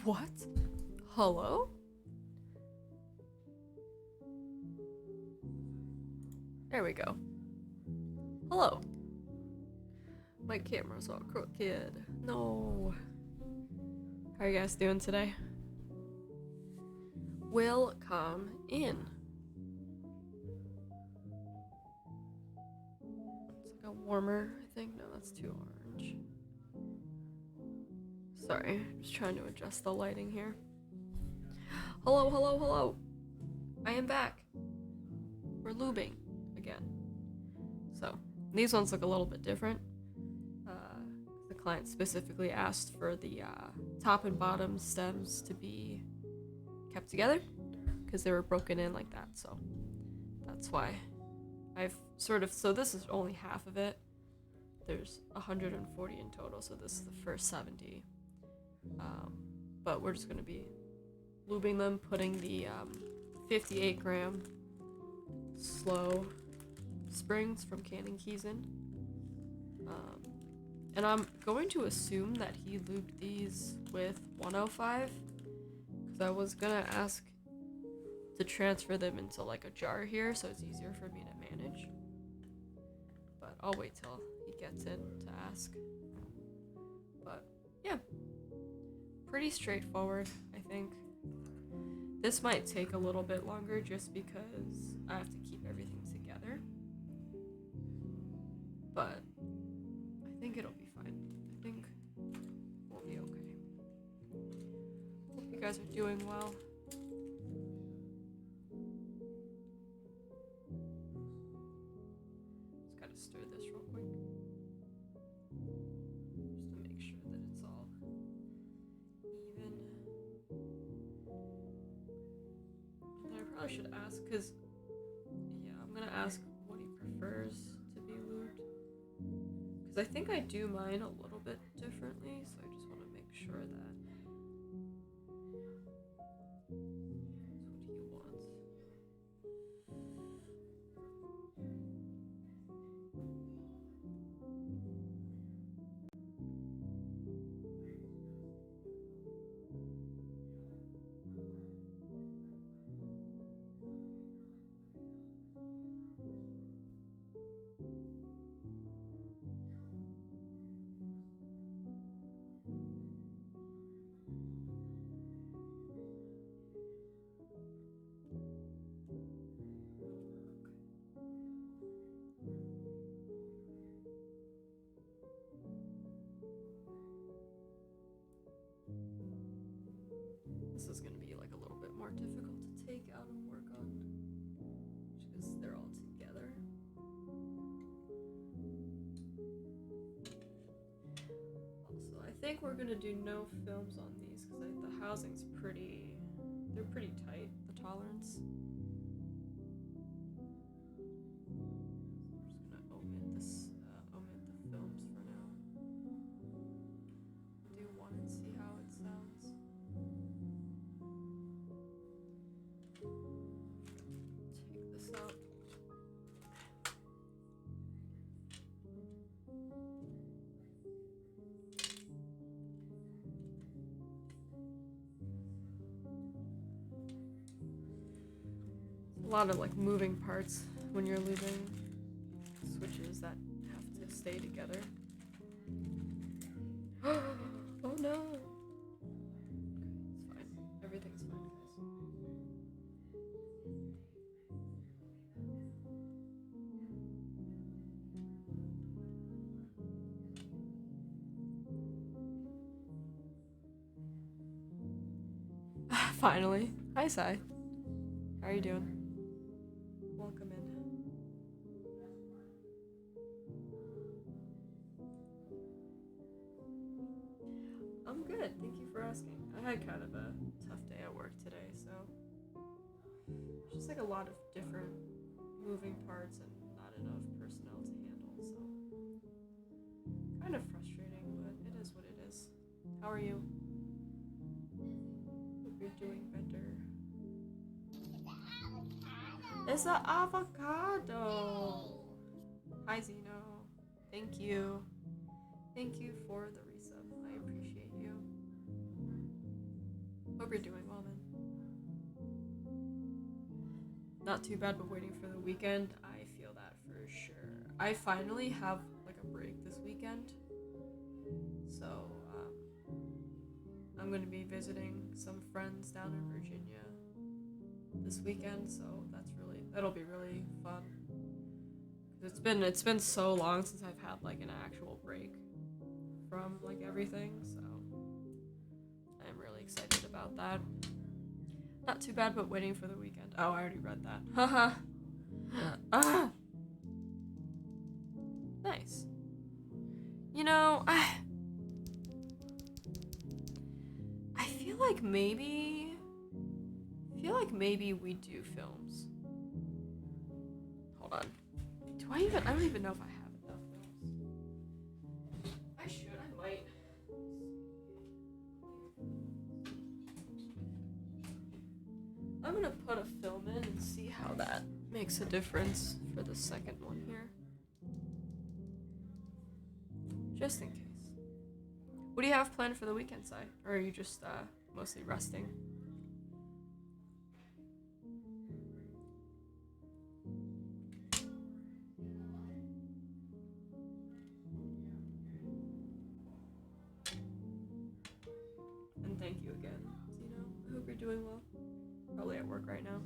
What? Hello? There we go. Hello. My camera's all crooked. No. How are you guys doing today? Welcome in. It's like a warmer, I think. No, that's too orange. Sorry, just trying to adjust the lighting here. Hello, hello, hello. I am back. We're lubing again. So, these ones look a little bit different. The client specifically asked for the top and bottom stems to be kept together because they were broken in like that, so that's why I've so this is only half of it. There's 140 in total, so this is the first 70. But we're just going to be lubing them, putting the 58 gram slow springs from Cannon Keys in. And I'm going to assume that he lubed these with 105, because I was going to ask to transfer them into like a jar here so it's easier for me to manage. But I'll wait till he gets in to ask. But yeah, pretty straightforward, I think. This might take a little bit longer just because I have to keep everything together. But I think it'll be fine. I think we'll be okay. Hope you guys are doing well. Just gotta stir this real quick. Just to make sure that it's all even. And I probably should ask, because, yeah, I'm gonna ask what he prefers to be lubed. Because I think I do mine a little bit differently, so I just want to make sure that that's what he wants. This is going to be like a little bit more difficult to take out and work on, because they're all together. Also, I think we're going to do no films on these because the housing's they're pretty tight, the tolerance. a lot of like moving parts when you're lubing. Switches that have to stay together. Oh no! It's fine. Everything's fine, guys. Finally. Hi, Sai. How are you doing? Welcome in. I'm good. Thank you for asking. I had kind of a tough day at work today, so just like a lot of different moving parts and not enough personnel to handle, so kind of frustrating, but it is what it is. How are you? Hope you're doing better. It's an avocado! Hi, Zeno. Thank you. Thank you for the resub. I appreciate you. Hope you're doing well, man. Not too bad, but waiting for the weekend. I feel that for sure. I finally have like a break this weekend. So, I'm going to be visiting some friends down in Virginia this weekend, so that'll be really fun. It's been so long since I've had like an actual break from like everything, so I'm really excited about that. Not too bad, but waiting for the weekend. Oh, I already read that. Haha. Nice. You know, I feel like maybe we do films. Hold on. I don't even know if I have enough films. I should, I might. I'm gonna put a film in and see how that makes a difference for the second one here. Just in case. What do you have planned for the weekend, Sai? Or are you just mostly resting? And thank you again, Zeno. I hope you're doing well. Probably at work right now.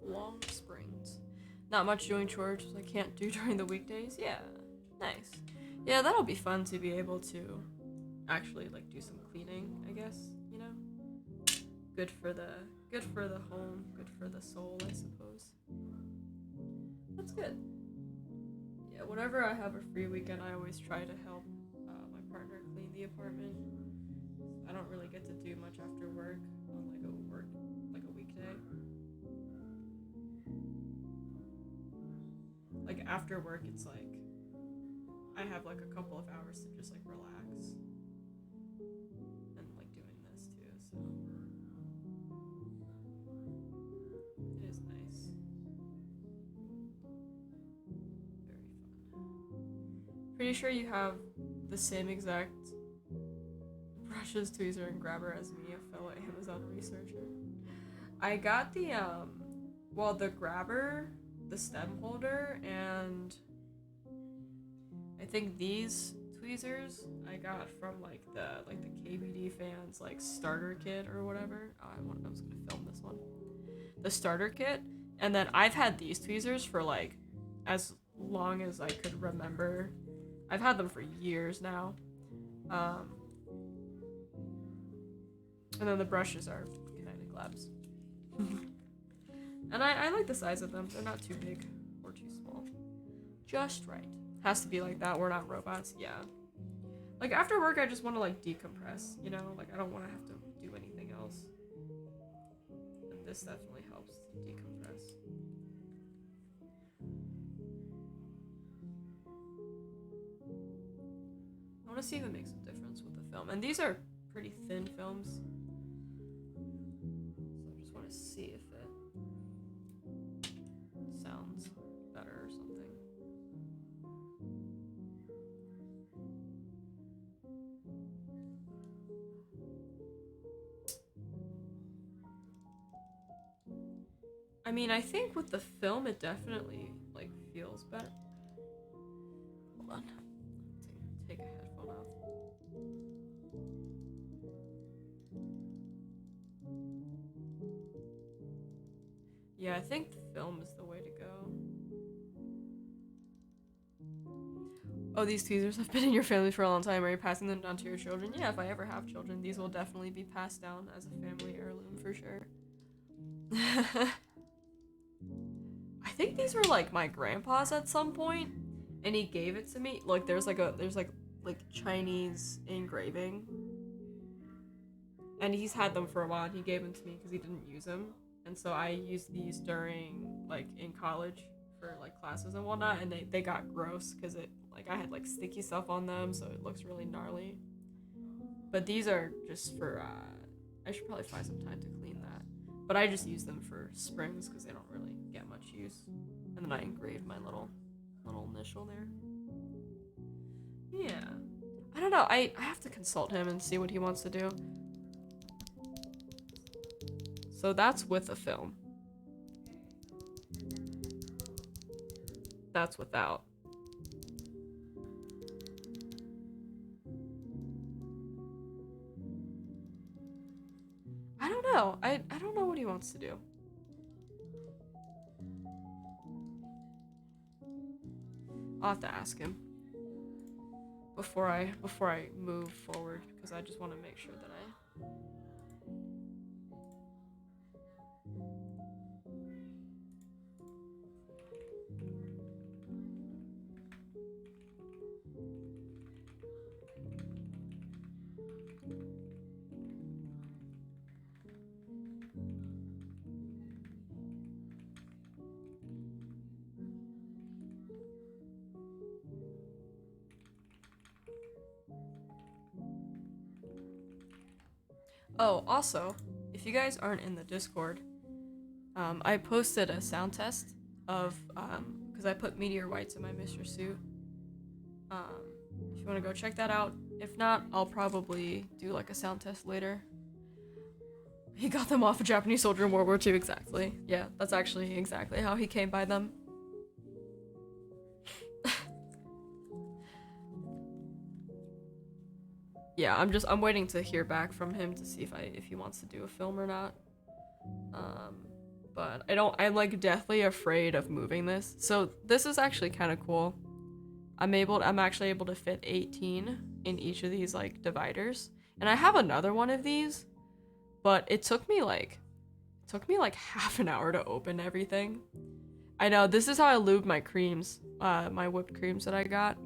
Long springs. Not much doing chores I can't do during the weekdays. Yeah, nice. Yeah, that'll be fun to be able to actually like do some cleaning, I guess, you know? Good for the home, good for the soul, I suppose. That's good. Yeah, whenever I have a free weekend, I always try to help my partner clean the apartment. I don't really get to do much after work on like a weekday. Like after work, it's like I have like a couple of hours to just like relax and like doing this too, so it is nice. Very fun. Pretty sure you have the same exact brushes, tweezer, and grabber as me, a fellow Amazon researcher. I got the the grabber, the stem holder, and I think these tweezers I got from like the KBD fans like starter kit or whatever. Oh, I was gonna film this one. The starter kit, and then I've had these tweezers for like as long as I could remember. I've had them for years now. And then the brushes are Kinetic Labs. And I like the size of them. They're not too big or too small. Just right. Has to be like that. We're not robots. Yeah. Like after work, I just want to like decompress, you know? Like I don't want to have to do anything else. And this definitely helps to decompress. I want to see if it makes a difference with the film. And these are pretty thin films. So I just want to see if it sounds better or something. I mean, I think with the film, it definitely, like, feels better. Hold on. Take a headphone off. Yeah, I think the film is the way to go. Oh, these teasers have been in your family for a long time. Are you passing them down to your children? Yeah, if I ever have children, these will definitely be passed down as a family heirloom for sure. I think these were like my grandpa's at some point, and he gave it to me. Like there's like Chinese engraving, and he's had them for a while. And he gave them to me because he didn't use them, and so I used these during like in college for like classes and whatnot, and they got gross because it like I had like sticky stuff on them, so it looks really gnarly. But these are just for I should probably find some time to clean that. But I just use them for springs because they don't really get much use. And then I engraved my little initial there. Yeah. I don't know. I have to consult him and see what he wants to do. So that's with a film. That's without. I don't know. I don't know what he wants to do. I'll have to ask him before I move forward because I just want to make sure that I Oh, also, if you guys aren't in the Discord, I posted a sound test of because I put meteor whites in my Mr. Suit. If you want to go check that out. If not, I'll probably do like a sound test later. He got them off a Japanese soldier in World War II, exactly. Yeah, that's actually exactly how he came by them. Yeah, I'm waiting to hear back from him to see if he wants to do a film or not. But I'm like deathly afraid of moving this. So this is actually kind of cool. I'm actually able to fit 18 in each of these like dividers. And I have another one of these, but it took me like half an hour to open everything. I know, this is how I lube my creams, my whipped creams that I got.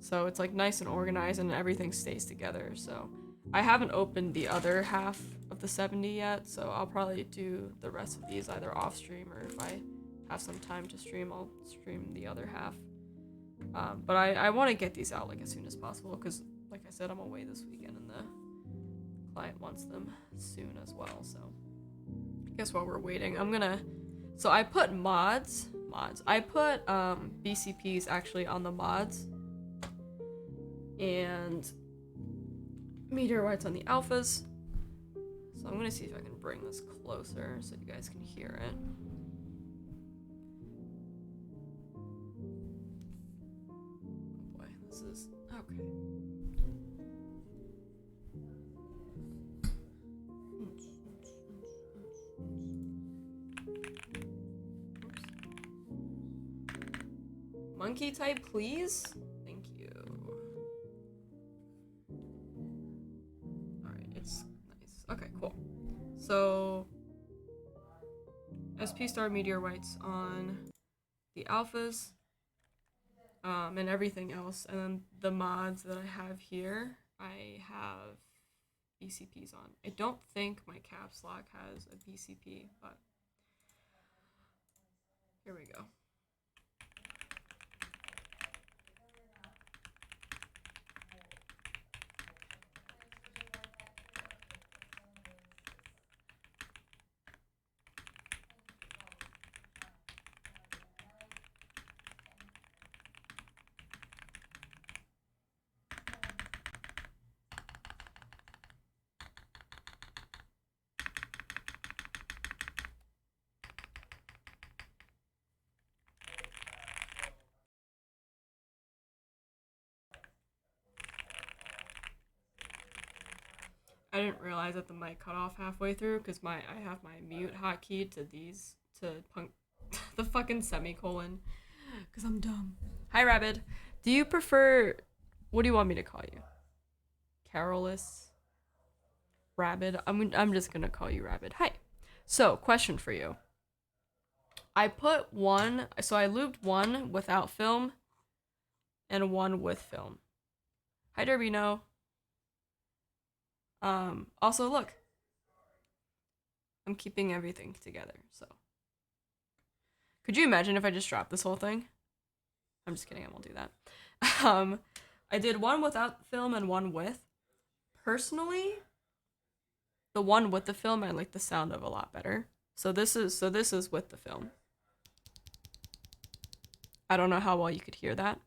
So it's like nice and organized and everything stays together. So I haven't opened the other half of the 70 yet, so I'll probably do the rest of these either off stream or if I have some time to stream, I'll stream the other half. But I want to get these out like as soon as possible because, like I said, I'm away this weekend and the client wants them soon as well. So I guess while we're waiting, so I put mods. I put BCPs actually on the mods. And meteor whites on the alphas. So I'm gonna see if I can bring this closer so you guys can hear it. Oh boy, this is okay. Oops. Monkey type, please? Thank you. Alright, it's nice. Okay, cool. So, SP Star Meteor Whites on the alphas, and everything else. And then the mods that I have here, I have BCPs on. I don't think my caps lock has a BCP, but here we go. I didn't realize that the mic cut off halfway through because I have my mute hotkey to the fucking semicolon because I'm dumb. Hi, Rabbit. Do you prefer? What do you want me to call you? Carolus? Rabbit? I'm just gonna call you Rabbit. Hi. So, question for you. I lubed one without film and one with film. Hi, Derbino. Also, look. I'm keeping everything together, so. Could you imagine if I just dropped this whole thing? I'm just kidding, I won't do that. I did one without film and one with. Personally, the one with the film I like the sound of a lot better. So this is with the film. I don't know how well you could hear that.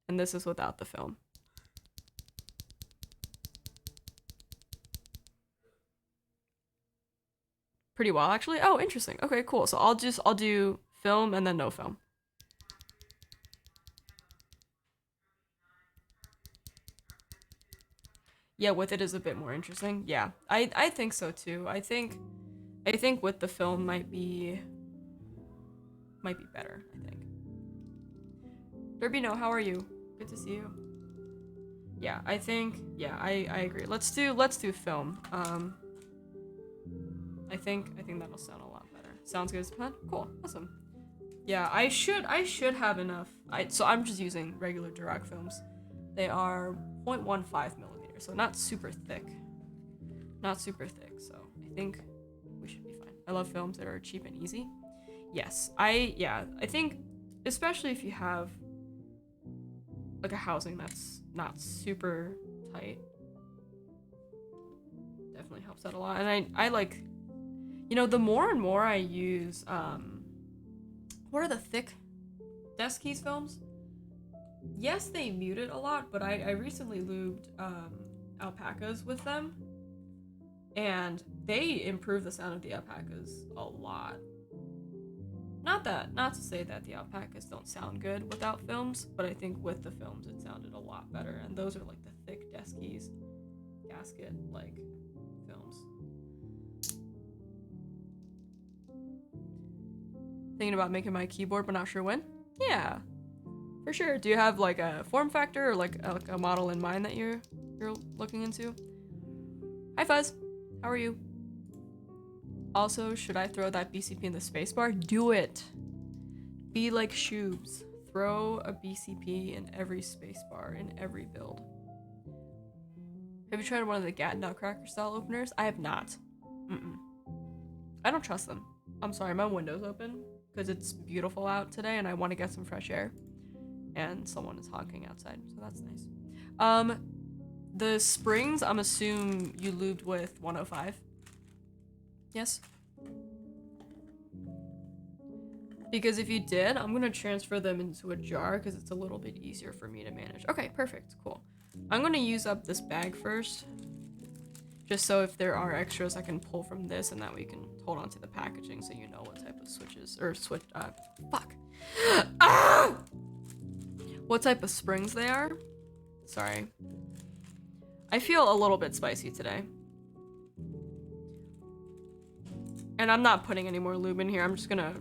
And this is without the film. Pretty well, actually. Oh, interesting. Okay, cool. So I'll do film and then no film. Yeah, with it is a bit more interesting. Yeah, I think so too. I think with the film might be better, I think. Derbino, how are you? Good to see you. Yeah, I agree. Let's do film. I think that'll sound a lot better. Sounds good. Cool. Awesome. Yeah, I should have enough. So I'm just using regular Dirac films. They are 0.15 millimeters, so not super thick. So I think we should be fine. I love films that are cheap and easy. Yes, I think especially if you have like a housing that's not super tight, definitely helps out a lot. And I like, the more and more I use what are the thick desk keys films? Yes, they mute it a lot, but I recently lubed alpacas with them, and they improve the sound of the alpacas a lot. Not to say that the alpacas don't sound good without films, but I think with the films it sounded a lot better, and those are like the thick desk keys, gasket like films. Thinking about making my keyboard, but not sure when. Yeah, for sure. Do you have like a form factor or like a model in mind that you're looking into? Hi Fuzz, how are you? Also, should I throw that BCP in the spacebar? Do it. Be like Shoobs. Throw a BCP in every spacebar in every build. Have you tried one of the Gat Nutcracker style openers? I have not. I don't trust them. I'm sorry, my window's open because it's beautiful out today and I want to get some fresh air. And someone is honking outside, so that's nice. The springs, I'm assuming you lubed with 105. Yes? Because if you did, I'm gonna transfer them into a jar because it's a little bit easier for me to manage. Okay, perfect, cool. I'm gonna use up this bag first. Just so if there are extras I can pull from this and that we can hold on to the packaging so you know what type of what type of springs they are. Sorry. I feel a little bit spicy today. And I'm not putting any more lube in here. I'm just gonna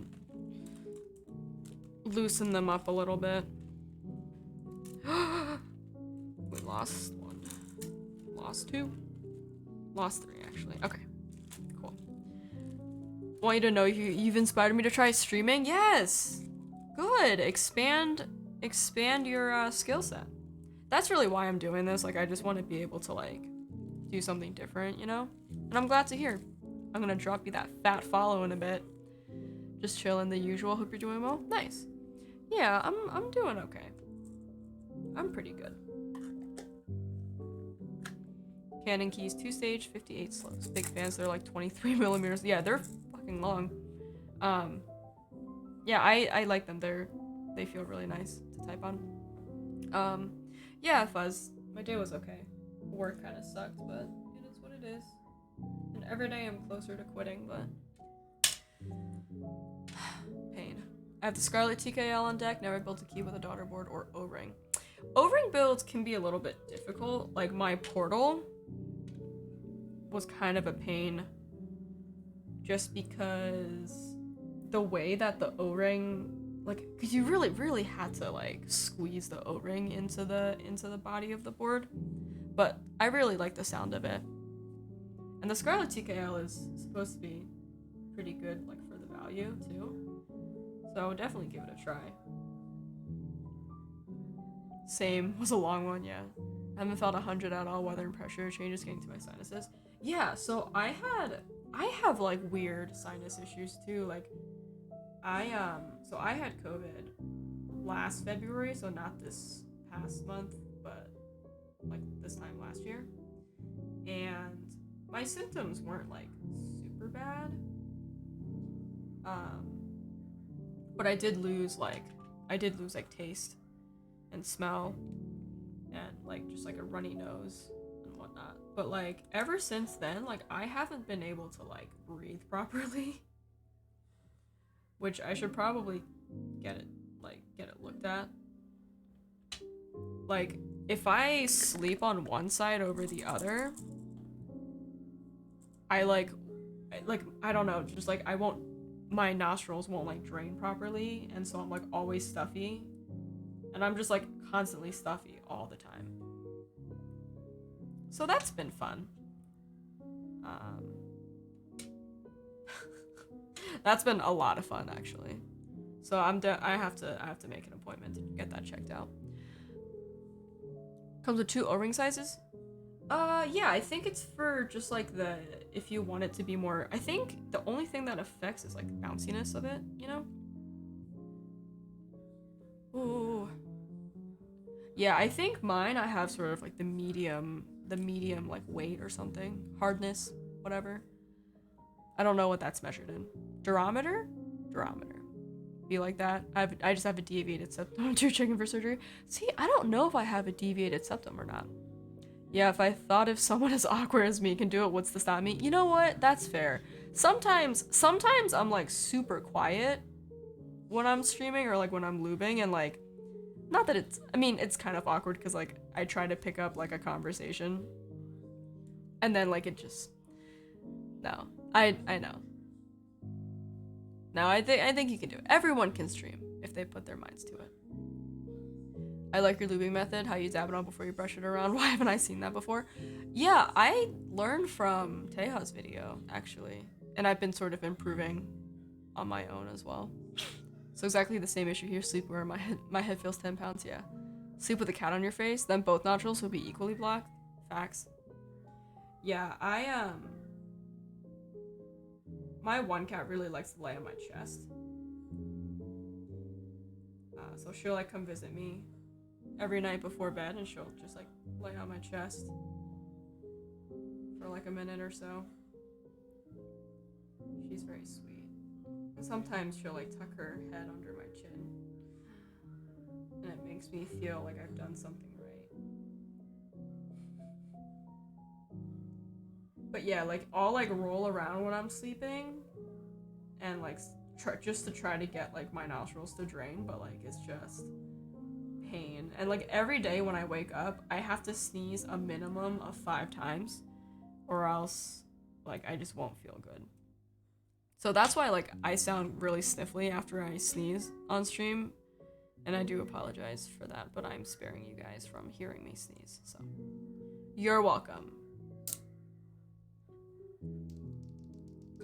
loosen them up a little bit. We lost one. Lost two? Lost three, actually. Okay. Cool. Want you to know you've inspired me to try streaming? Yes! Good! Expand your skill set. That's really why I'm doing this. Like, I just want to be able to, like, do something different, you know? And I'm glad to hear. I'm gonna drop you that fat follow in a bit. Just chilling the usual. Hope you're doing well. Nice. Yeah, I'm doing okay. I'm pretty good. Canon keys, 2-stage, 58 slows. Big fans. They're like 23 millimeters. Yeah, they're fucking long. Yeah, I like them. They feel really nice to type on. Yeah, Fuzz. My day was okay. Work kind of sucked, but it is what it is. And every day I'm closer to quitting, but pain. I have the Scarlet TKL on deck. Never built a key with a daughter board or O-ring. O-ring builds can be a little bit difficult. Like my portal was kind of a pain just because the way that the O-ring, like, because you really had to like squeeze the O-ring into the body of the board, but I really like the sound of it. And the Scarlet TKL is supposed to be pretty good, like, for the value too, so I would definitely give it a try. Same, was a long one, yeah. I haven't felt 100 at all. Weather and pressure changes getting to my sinuses. Yeah, so I have like weird sinus issues too. Like I had COVID last February, so not this past month, but like this time last year. And my symptoms weren't like super bad. But I did lose like taste and smell and like just like a runny nose and whatnot. But like ever since then, like I haven't been able to like breathe properly, which I should probably get it looked at. Like if I sleep on one side over the other, I don't know, just like my nostrils won't like drain properly, and so I'm like always stuffy. And I'm just like constantly stuffy all the time. So that's been fun. That's been a lot of fun actually. So I have to make an appointment to get that checked out. Comes with 2 O-ring sizes. Yeah, I think it's for just like if you want it to be more. I think the only thing that affects is like the bounciness of it, you know? Ooh. Yeah, I think mine I have sort of like the medium like weight or something. Hardness, whatever. I don't know what that's measured in. Durometer? Durometer. Be like that. I just have a deviated septum. You're checking for surgery? See, I don't know if I have a deviated septum or not. Yeah, if someone as awkward as me can do it, what's to stop me? You know what? That's fair. Sometimes I'm like super quiet when I'm streaming or like when I'm lubing, and like, not that it's kind of awkward because like I try to pick up like a conversation and then like it just, no, I know. No, I think you can do it. Everyone can stream if they put their minds to it. I like your lubing method, how you dab it on before you brush it around. Why haven't I seen that before? Yeah, I learned from Teja's video, actually. And I've been sort of improving on my own as well. So exactly the same issue here, sleep where my head feels 10 pounds, yeah. Sleep with a cat on your face, then both nodules will be equally blocked. Facts. Yeah, my one cat really likes to lay on my chest. So she'll like come visit me every night before bed, and she'll just like lay on my chest for like a minute or so. She's very sweet. And sometimes she'll like tuck her head under my chin, and it makes me feel like I've done something right. But yeah, like I'll like roll around when I'm sleeping and like just to try to get like my nostrils to drain, but like it's just pain. And like every day when I wake up, I have to sneeze a minimum of 5 times, or else like I just won't feel good. So that's why like I sound really sniffly after I sneeze on stream, and I do apologize for that, but I'm sparing you guys from hearing me sneeze, so you're welcome.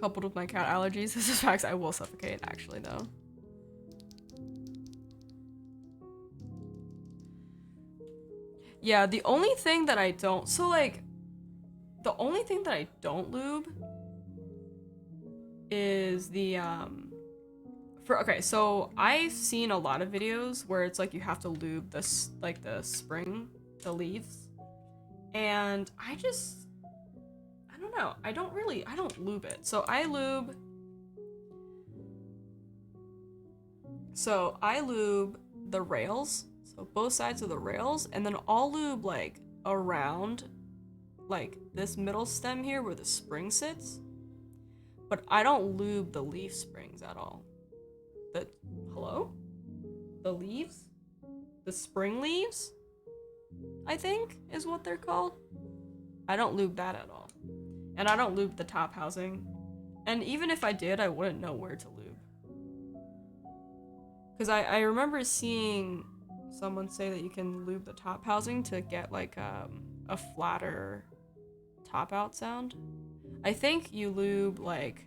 Coupled with my cat allergies, this is facts, I will suffocate actually though. Yeah, the only thing that I don't lube is the okay, so I've seen a lot of videos where it's like you have to lube this like the leaves, and I don't know, I don't lube it. So I lube the rails, so both sides of the rails, and then I'll lube like around like this middle stem here where the spring sits, but I don't lube the leaf springs at all. The leaves? The spring leaves? I think is what they're called. I don't lube that at all. And I don't lube the top housing. And even if I did, I wouldn't know where to lube. Because I remember seeing someone say that you can lube the top housing to get like a flatter top out sound. I think you lube like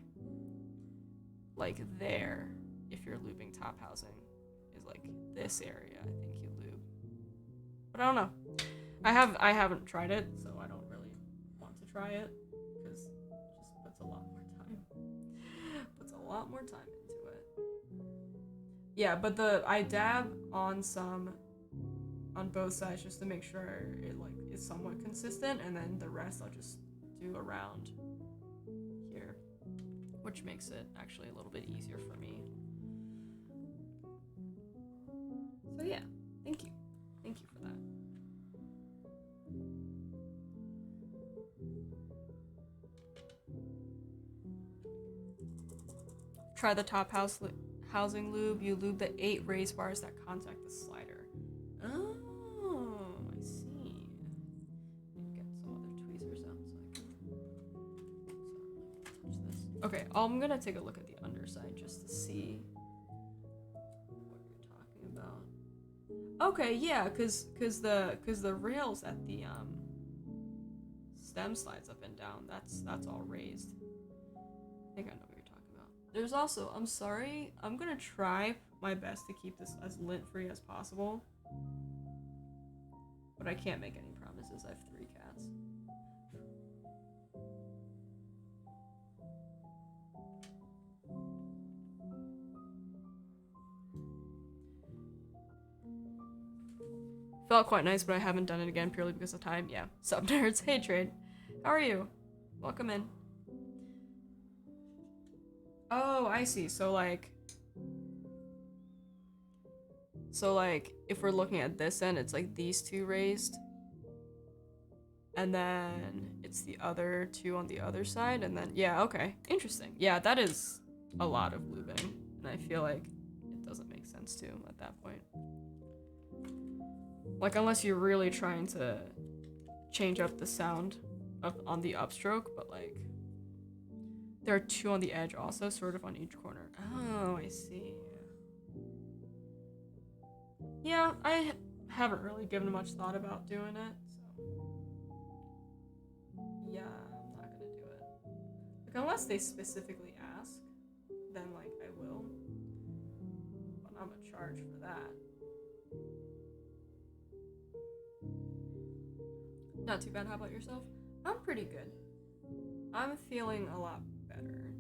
there if you're lubing top housing is like this area. I think you lube. But I don't know. I haven't tried it, so I don't really want to try it because it just puts a lot more time. Puts a lot more time into it. Yeah, but I dab on both sides just to make sure it like is somewhat consistent, and then the rest I'll just do around here, which makes it actually a little bit easier for me. So yeah, thank you for that. Try the top housing lube. You lube the 8 race bars that contact the slider. Oh, I see. Get some other tweezers out so I can touch this. Okay, I'm gonna take a look at the underside just to see what you're talking about. Okay, yeah, cause the rails at the stem slides up and down. That's all raised. I think I know what you're talking about. There's also, I'm sorry, I'm gonna try my best to keep this as lint-free as possible. But I can't make any promises. I have 3 cats. Felt quite nice, but I haven't done it again purely because of time. Yeah. Sup, nerds? Hey, Trade. How are you? Welcome in. Oh, I see. So like, if we're looking at this end, it's like these 2 raised. And then it's the other 2 on the other side. And then, yeah, okay. Interesting. Yeah, that is a lot of lubing. And I feel like it doesn't make sense to at that point. Like, unless you're really trying to change up the sound on the upstroke, but like, there are 2 on the edge also, sort of on each corner. Oh, I see. Yeah, I haven't really given much thought about doing it, so. Yeah, I'm not gonna do it. Like, unless they specifically ask, then like, I will. But I'm gonna charge for that. Not too bad. How about yourself? I'm pretty good. I'm feeling a lot better.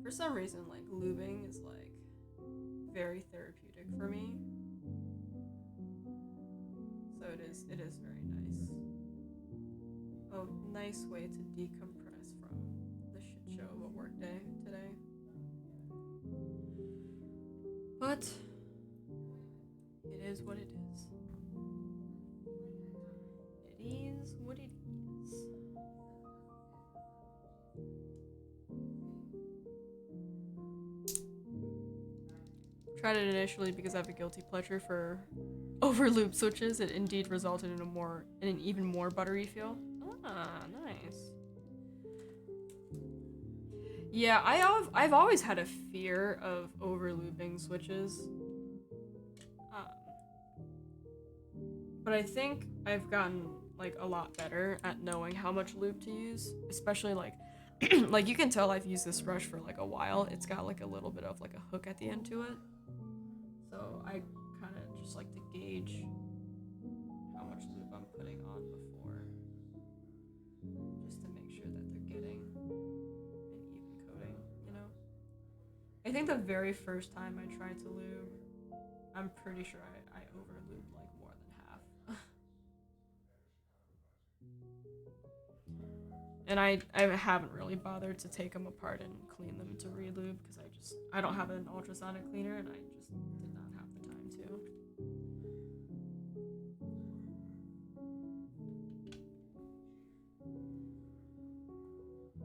For some reason, like, lubing is like very therapeutic for me. So it is very nice. A nice way to decompress from the shit show of a workday today. But it is what it is. It is what it is. Tried it initially because I have a guilty pleasure for over loop switches. It indeed resulted in an even more buttery feel. Ah, nice. Yeah, I've always had a fear of over looping switches. But I think I've gotten like a lot better at knowing how much lube to use, especially like like you can tell I've used this brush for like a while. It's got like a little bit of like a hook at the end to it. So I kind of just like to gauge how much lube I'm putting on before, just to make sure that they're getting an even coating, you know? I think the very first time I tried to lube, I'm pretty sure I over lubed like more than half. And I haven't really bothered to take them apart and clean them to re-lube because I don't have an ultrasonic cleaner and I just did not have the time to.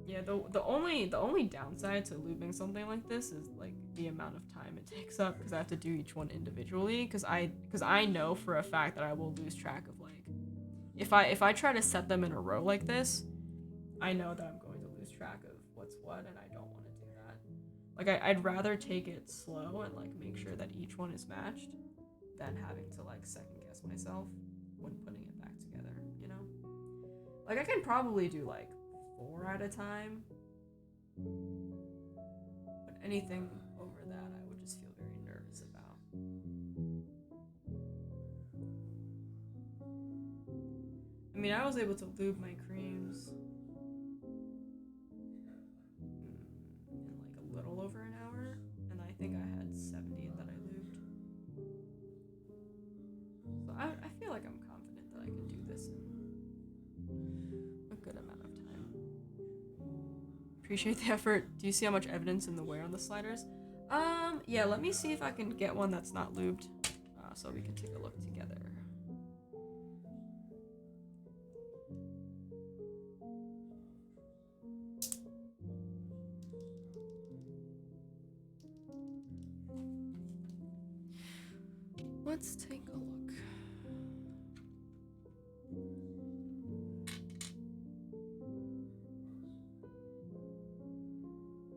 Yeah, the only downside to lubing something like this is like the amount of time it takes up because I have to do each one individually because I know for a fact that I will lose track of if I try to set them in a row like this, I know that I'm going to lose track of what's what, and I don't want to do that. Like, I'd rather take it slow and, like, make sure that each one is matched than having to, like, second guess myself when putting it back together, you know? Like, I can probably do, like, 4 at a time, but anything over that I would just feel very nervous about. I mean, I was able to lube my creams in like a little over an hour, and I think I had 70 that I lubed. So I feel like I'm confident that I can do this in a good amount of time. Appreciate the effort. Do you see how much evidence in the wear on the sliders? Yeah, let me see if I can get one that's not lubed, so we can take a look together. Let's take a look.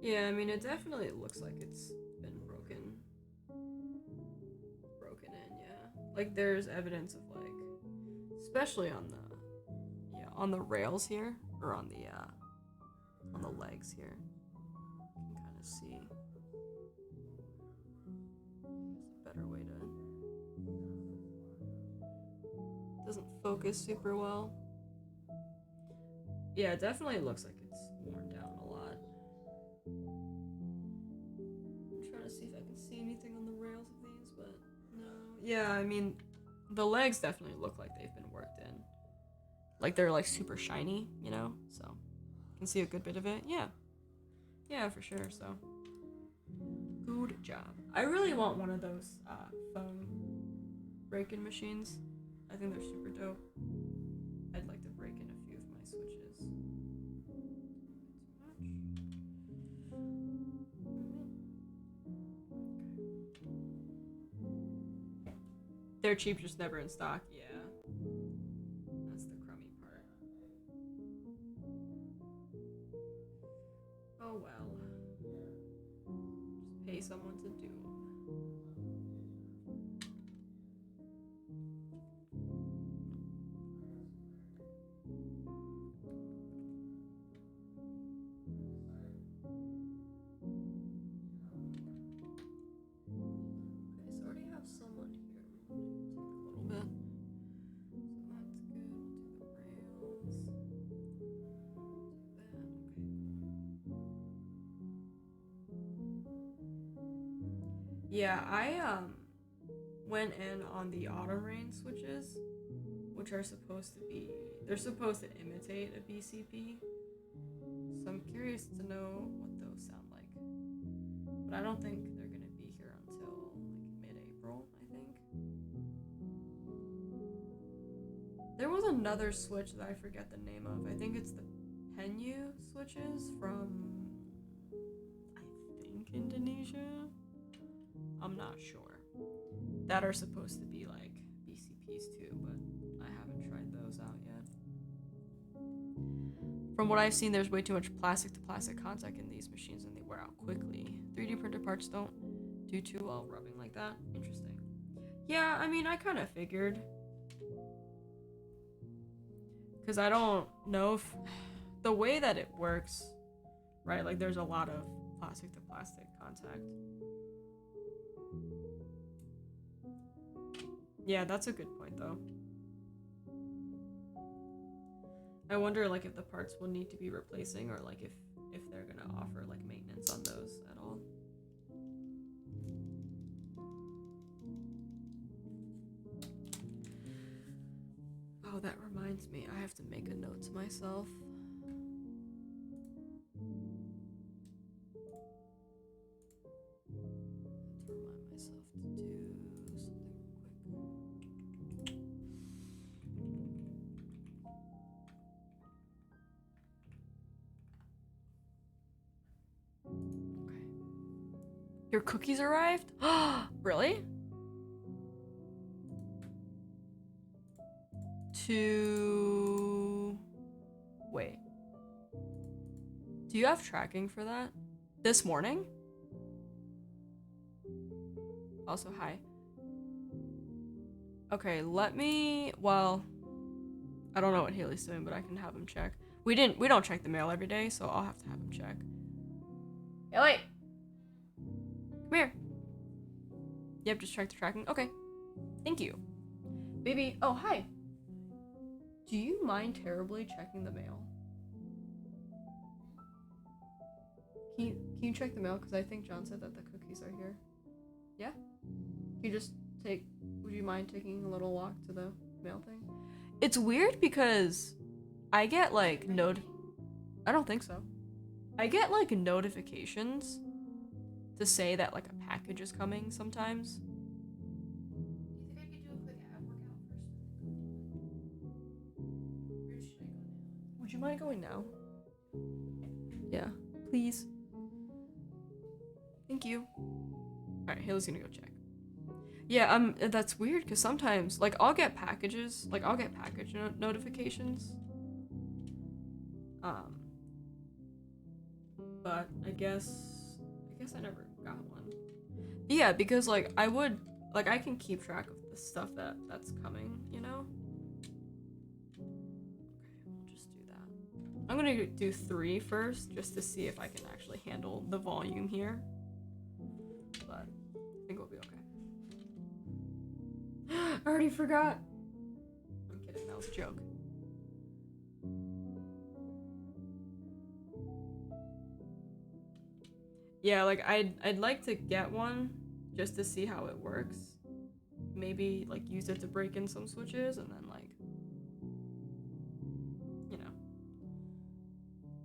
Yeah, I mean, it definitely looks like it's been broken in, yeah. Like, there's evidence of, like, especially on the rails here, or on the legs here. You can kind of see. It's a better way to... Doesn't focus super well. Yeah, it definitely looks like it's worn down a lot. I'm trying to see if I can see anything on the rails of these, but no. Yeah, I mean, the legs definitely look like they've been worked in. Like, they're, like, super shiny, you know? So, you can see a good bit of it. Yeah. Yeah, for sure, so. Good job. I really want one of those foam break-in machines. I think they're super dope. I'd like to break in a few of my switches. They're cheap, just never in stock. Yeah. That's the crummy part. Oh well. Just pay someone to do them. Okay, so I already have someone here. Take a little bit. So that's good. We'll do the rails. Yeah, I went in on the autumn rain switches, which are supposed to be, they're supposed to imitate a BCP. So I'm curious to know what those sound like. But I don't think they're gonna be here until like mid-April, I think. There was another switch that I forget the name of. I think it's the Penyu switches from, I think, Indonesia. I'm not sure. That are supposed to be like BCPs too, but I haven't tried those out yet. From what I've seen, there's way too much plastic to plastic contact in these machines and they wear out quickly. 3D printed parts don't do too well rubbing like that. Interesting. Yeah, I mean, I kind of figured. Because I don't know if the way that it works, right? Like there's a lot of plastic to plastic contact. Yeah, that's a good point though. I wonder like if the parts will need to be replacing or like if they're gonna offer like maintenance on those at all. Oh, that reminds me, I have to make a note to myself. To remind myself to do something quick. Okay. Your cookies arrived? Really? to... Wait. Do you have tracking for that? This morning? Also, hi. Okay, let me... Well, I don't know what Haley's doing, but I can have him check. We don't check the mail every day, so I'll have to have him check. Haley! Come here. Yep, just check the tracking. Okay. Thank you. Baby, oh, hi. Do you mind terribly checking the mail? Can you check the mail? Because I think John said that the cookies are here. Yeah? Can you just would you mind taking a little walk to the mail thing? It's weird because I get like I don't think so. I get like notifications to say that like a package is coming sometimes. Do you think I could do a quick ab workout first? Or should I go now? Would you mind going now? Yeah, please. Thank you. Alright, Haley's gonna go check. Yeah, that's weird because sometimes, like, I'll get packages, like, I'll get package notifications. But I guess I never got one. Yeah, because, like, I can keep track of the stuff that's coming, you know? Okay, we'll just do that. I'm gonna do 3 first, just to see if I can actually handle the volume here. But I think we'll be okay. I already forgot. I'm kidding, that was a joke. Yeah, like I'd like to get one just to see how it works. Maybe like use it to break in some switches and then like, you know.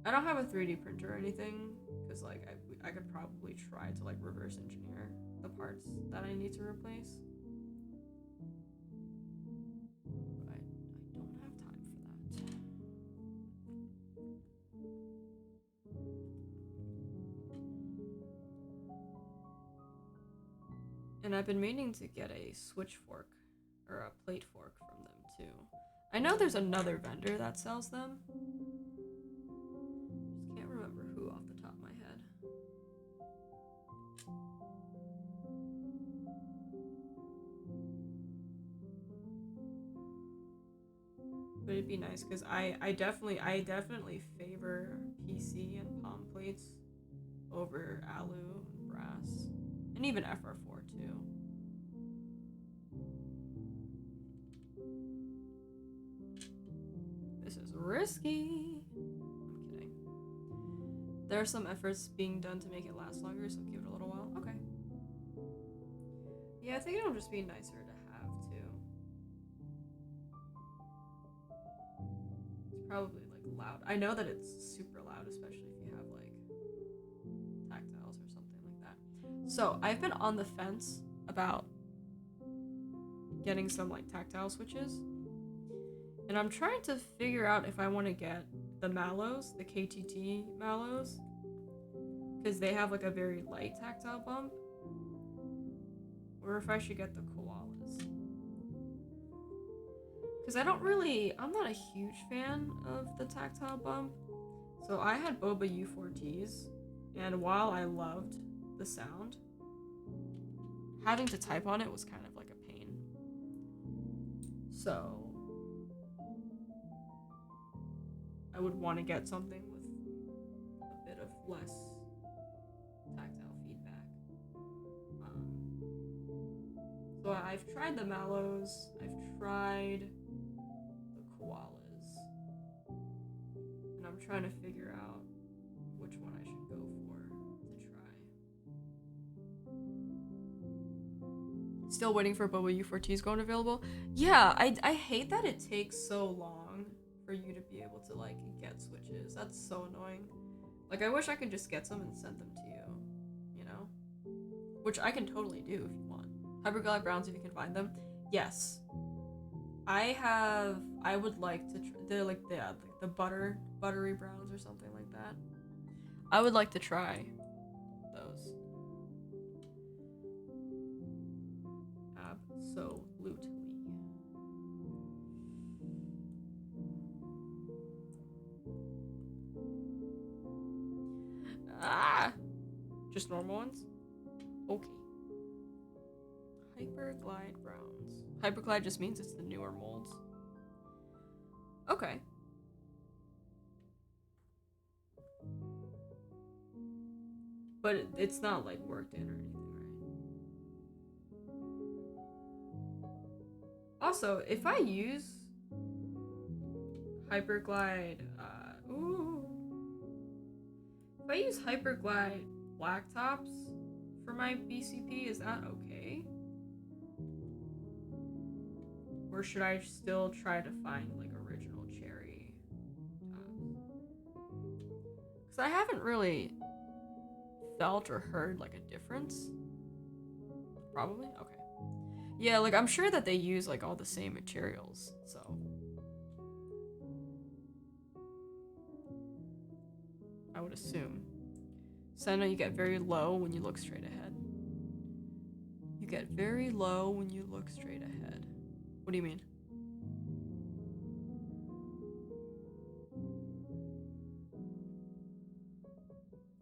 I don't have a 3D printer or anything because like I could probably try to like reverse engineer the parts that I need to replace. But I don't have time for that. And I've been meaning to get a switch fork or a plate fork from them too. I know there's another vendor that sells them. Just can't remember who off the top of my head. But it'd be nice because I definitely favor PC and palm plates over alu and brass. And even FR4 too. This is risky. I'm kidding. There are some efforts being done to make it last longer, so give it a little while. Okay. Yeah, I think it'll just be nicer to have too. It's probably like loud. I know that it's super loud, especially if you have like tactiles or something like that. So I've been on the fence about getting some like tactile switches, and I'm trying to figure out if I want to get the Mallows, the KTT Mallows, because they have like a very light tactile bump, or if I should get the Koalas. Because I'm not a huge fan of the tactile bump. So I had Boba U4Ts, and while I loved the sound, having to type on it was kind of like a pain. So I would want to get something with a bit of less tactile feedback. So I've tried the Mallows, I've tried the Koalas, and I'm trying to figure out which one I should go for to try. Still waiting for Boba U4T's going available. Yeah, I hate that it takes so long for you to be able to like get switches. That's so annoying. Like I wish I could just get some and send them to you, you know? Which I can totally do if you want. Hyperglide browns if you can find them. Yes. I would like to they're like the buttery browns or something like that. I would like to try those. Absolutely. Just normal ones? Okay. Hyperglide browns. Hyperglide just means it's the newer molds. Okay. But it's not like worked in or anything, right? Also, if I use Hyperglide, if I use Hyperglide black tops for my BCP, is that okay? Or should I still try to find like original cherry tops? Because I haven't really felt or heard like a difference. Probably? Okay. Yeah, like I'm sure that they use like all the same materials, so. I would assume. Senna, you get very low when you look straight ahead. You get very low when you look straight ahead. What do you mean?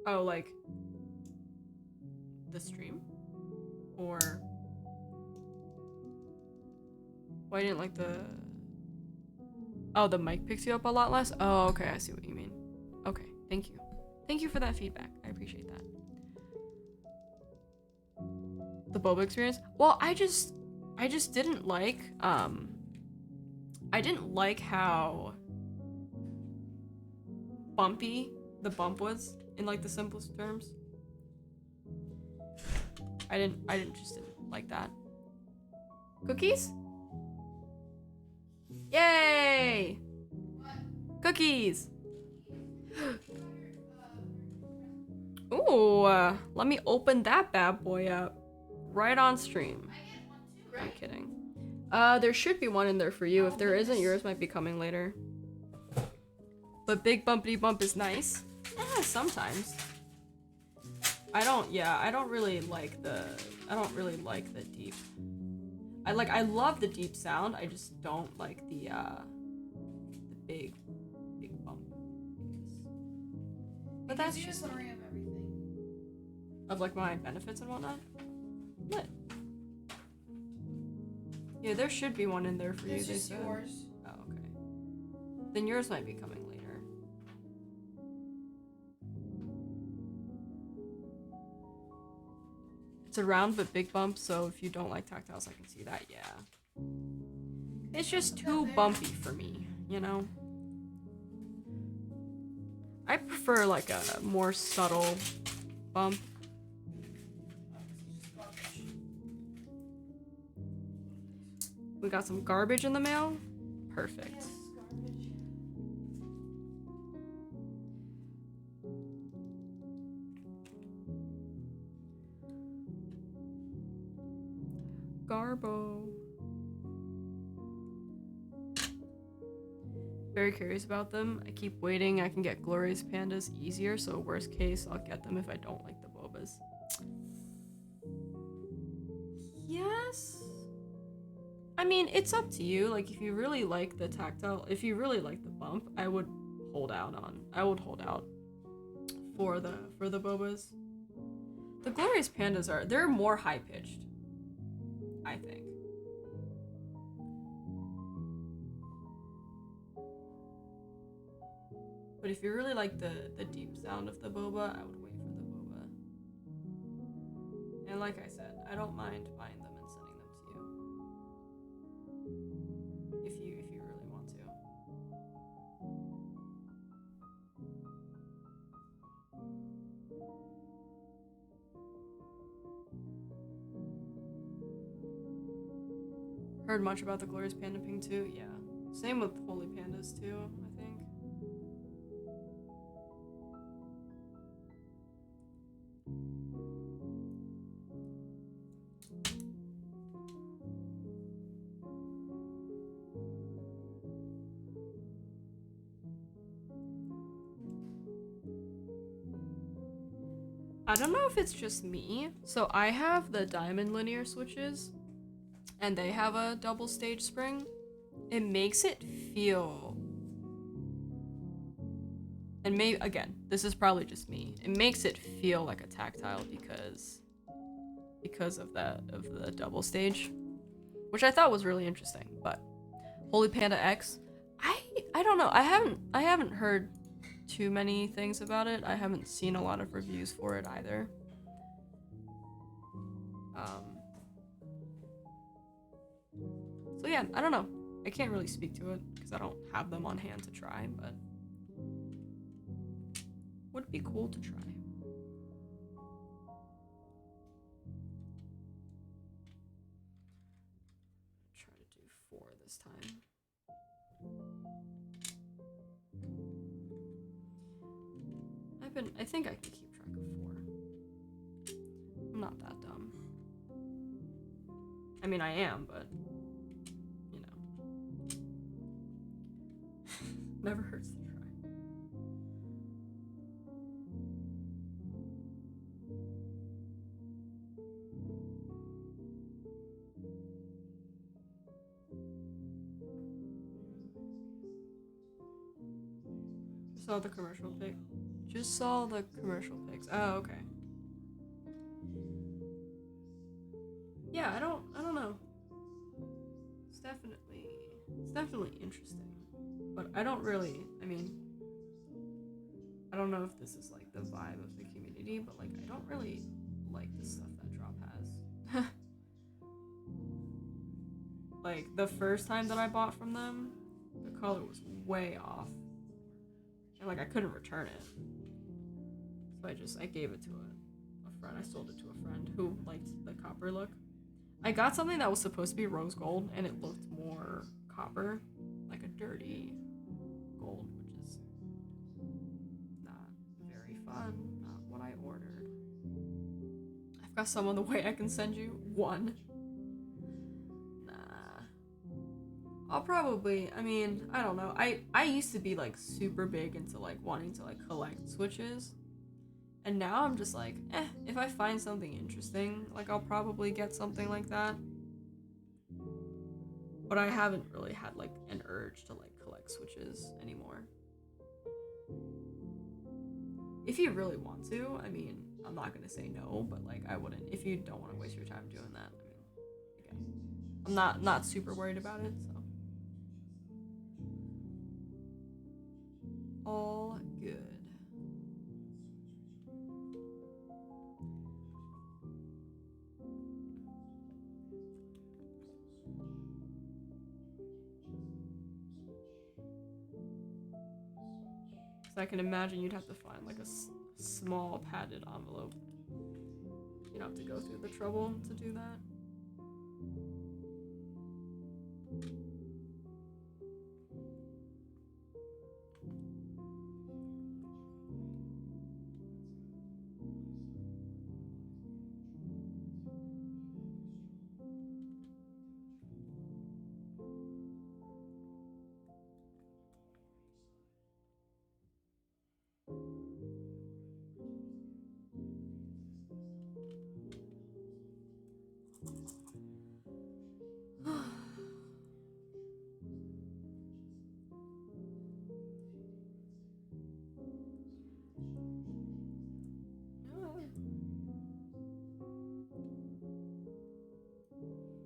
Oh, like the stream? Or why didn't like the... Oh, the mic picks you up a lot less? Oh, okay, I see what you mean. Okay, thank you. Thank you for that feedback. I appreciate that. The boba experience? Well, I just didn't like, I didn't like how bumpy the bump was in like the simplest terms. I just didn't like that. Cookies? Yay! What? Cookies! Ooh, let me open that bad boy up. Right on stream. I get one too, right? I'm kidding. There should be one in there for you. If there isn't, yours might be coming later. But big bumpity bump is nice. Yeah, sometimes. I don't really like the deep. I love the deep sound. I just don't like the big bump. But that's you just summary of everything. Of like my benefits and whatnot. Lit. Yeah, there should be one in there for you. It's just yours. Oh, okay. Then yours might be coming later. It's a round but big bump, so if you don't like tactiles, I can see that, yeah. It's just too bumpy for me, you know? I prefer like a more subtle bump. We got some garbage in the mail. Perfect. Yes, garbage. Garbo. Very curious about them. I keep waiting. I can get glorious pandas easier, so worst case, I'll get them if I don't like the bobas. Yes. I mean, it's up to you. Like, if you really like the tactile, if you really like the bump, I would hold out for the bobas. The glorious pandas they're more high pitched, I think. But if you really like the deep sound of the boba, I would wait for the boba. And like I said, I don't mind buying them and sending them to you. If you really want to. Heard much about the glorious panda ping too? Yeah. Same with holy pandas too, I think. I don't know if it's just me. So I have the diamond linear switches and they have a double stage spring. It makes it feel and maybe again, this is probably just me. It makes it feel like a tactile because of the double stage, which I thought was really interesting. But Holy Panda X, I don't know. I haven't heard too many things about it. I haven't seen a lot of reviews for it either. So yeah, I don't know. I can't really speak to it because I don't have them on hand to try, but would be cool to try. Try to do 4 this time. I think I can keep track of 4. I'm not that dumb. I mean, I am, but you know, never hurts to try. Just saw the commercial pic. Just saw the commercial pics. Oh, okay. Yeah, I don't know. It's definitely interesting. But I don't really, I mean, I don't know if this is like the vibe of the community, but like I don't really like the stuff that Drop has. Like the first time that I bought from them, the color was way off. And like I couldn't return it. So I gave it to a friend. I sold it to a friend who liked the copper look. I got something that was supposed to be rose gold and it looked more copper, like a dirty gold, which is not very fun. Not what I ordered. I've got some on the way I can send you. 1. Nah. I'll probably, I mean, I don't know. I used to be like super big into like wanting to like collect Switches. And now I'm just like, if I find something interesting, like I'll probably get something like that. But I haven't really had like an urge to like collect Switches anymore. If you really want to, I mean, I'm not gonna say no, but like I wouldn't. If you don't want to waste your time doing that, I mean, again, I'm not super worried about it, so all good. So I can imagine you'd have to find like a small padded envelope. You'd have to go through the trouble to do that.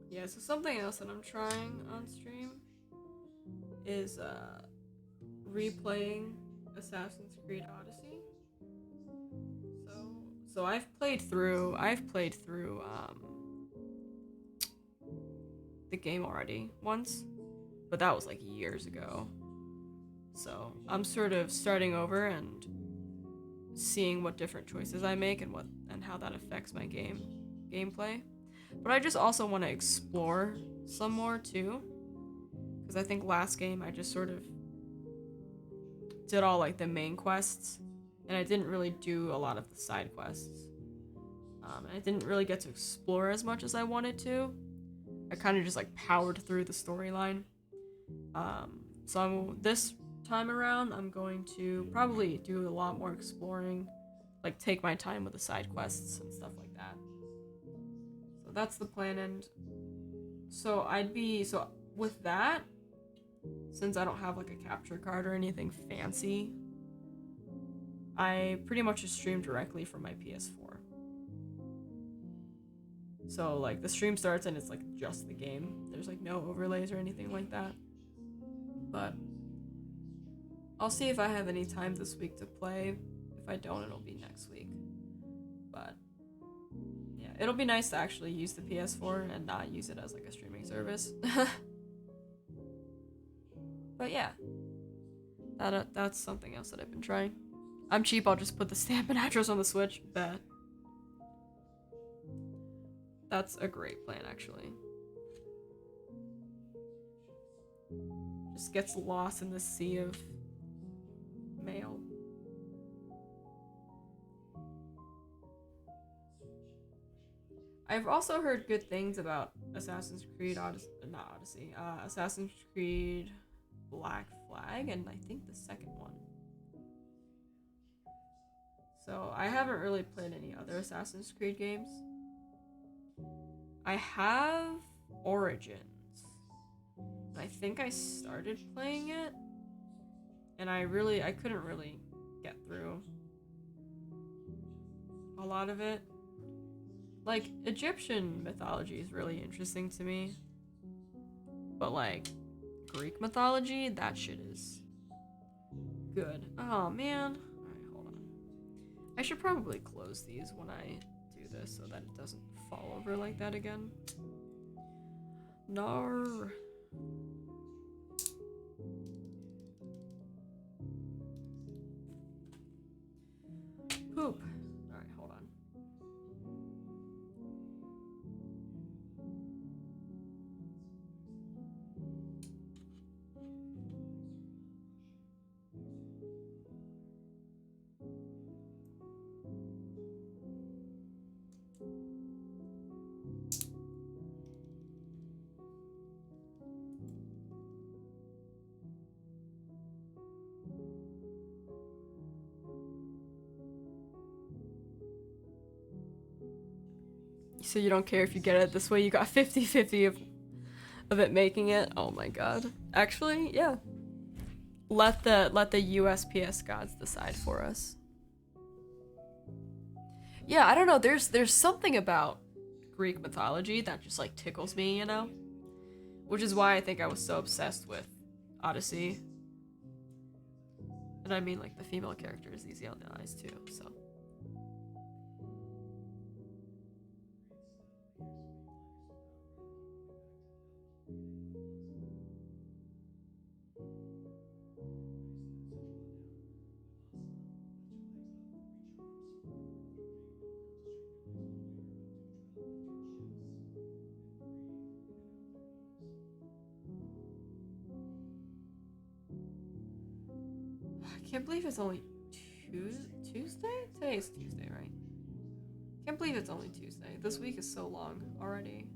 Yeah, so something else that I'm trying on stream is replaying Assassin's Creed Odyssey. So I've played through the game already once, but that was like years ago. So I'm sort of starting over and seeing what different choices I make and how that affects my gameplay. But I just also want to explore some more too, because I think last game I just sort of did all like the main quests, and I didn't really do a lot of the side quests. And I didn't really get to explore as much as I wanted to. I kind of just like powered through the storyline. So this time around, I'm going to probably do a lot more exploring, like take my time with the side quests and stuff like that. So that's the plan, and so with that, since I don't have like a capture card or anything fancy, I pretty much just stream directly from my PS4. So like the stream starts and it's like just the game. There's like no overlays or anything like that. But I'll see if I have any time this week to play. If I don't, it'll be next week. But yeah, it'll be nice to actually use the PS4 and not use it as like a streaming service. But yeah, that's something else that I've been trying. I'm cheap, I'll just put the stamp and address on the Switch. Bet. That's a great plan, actually. Just gets lost in the sea of mail. I've also heard good things about Assassin's Creed Assassin's Creed Black Flag, and I think the second one. So I haven't really played any other Assassin's Creed games. I have Origins. I think I started playing it, and I couldn't really get through a lot of it. Like, Egyptian mythology is really interesting to me, but like Greek mythology, that shit is good. Oh man. Alright, hold on. I should probably close these when I do this so that it doesn't fall over like that again. Nar. Poop. Alright, hold on. So you don't care if you get it this way, you got 50-50 of it making it. Oh my god. Actually, yeah. Let the USPS gods decide for us. Yeah, I don't know, there's something about Greek mythology that just like tickles me, you know? Which is why I think I was so obsessed with Odyssey. And I mean like the female character is easy on the eyes too, so. I can't believe it's only Tuesday? Today is Tuesday, right? Can't believe it's only Tuesday. This week is so long already.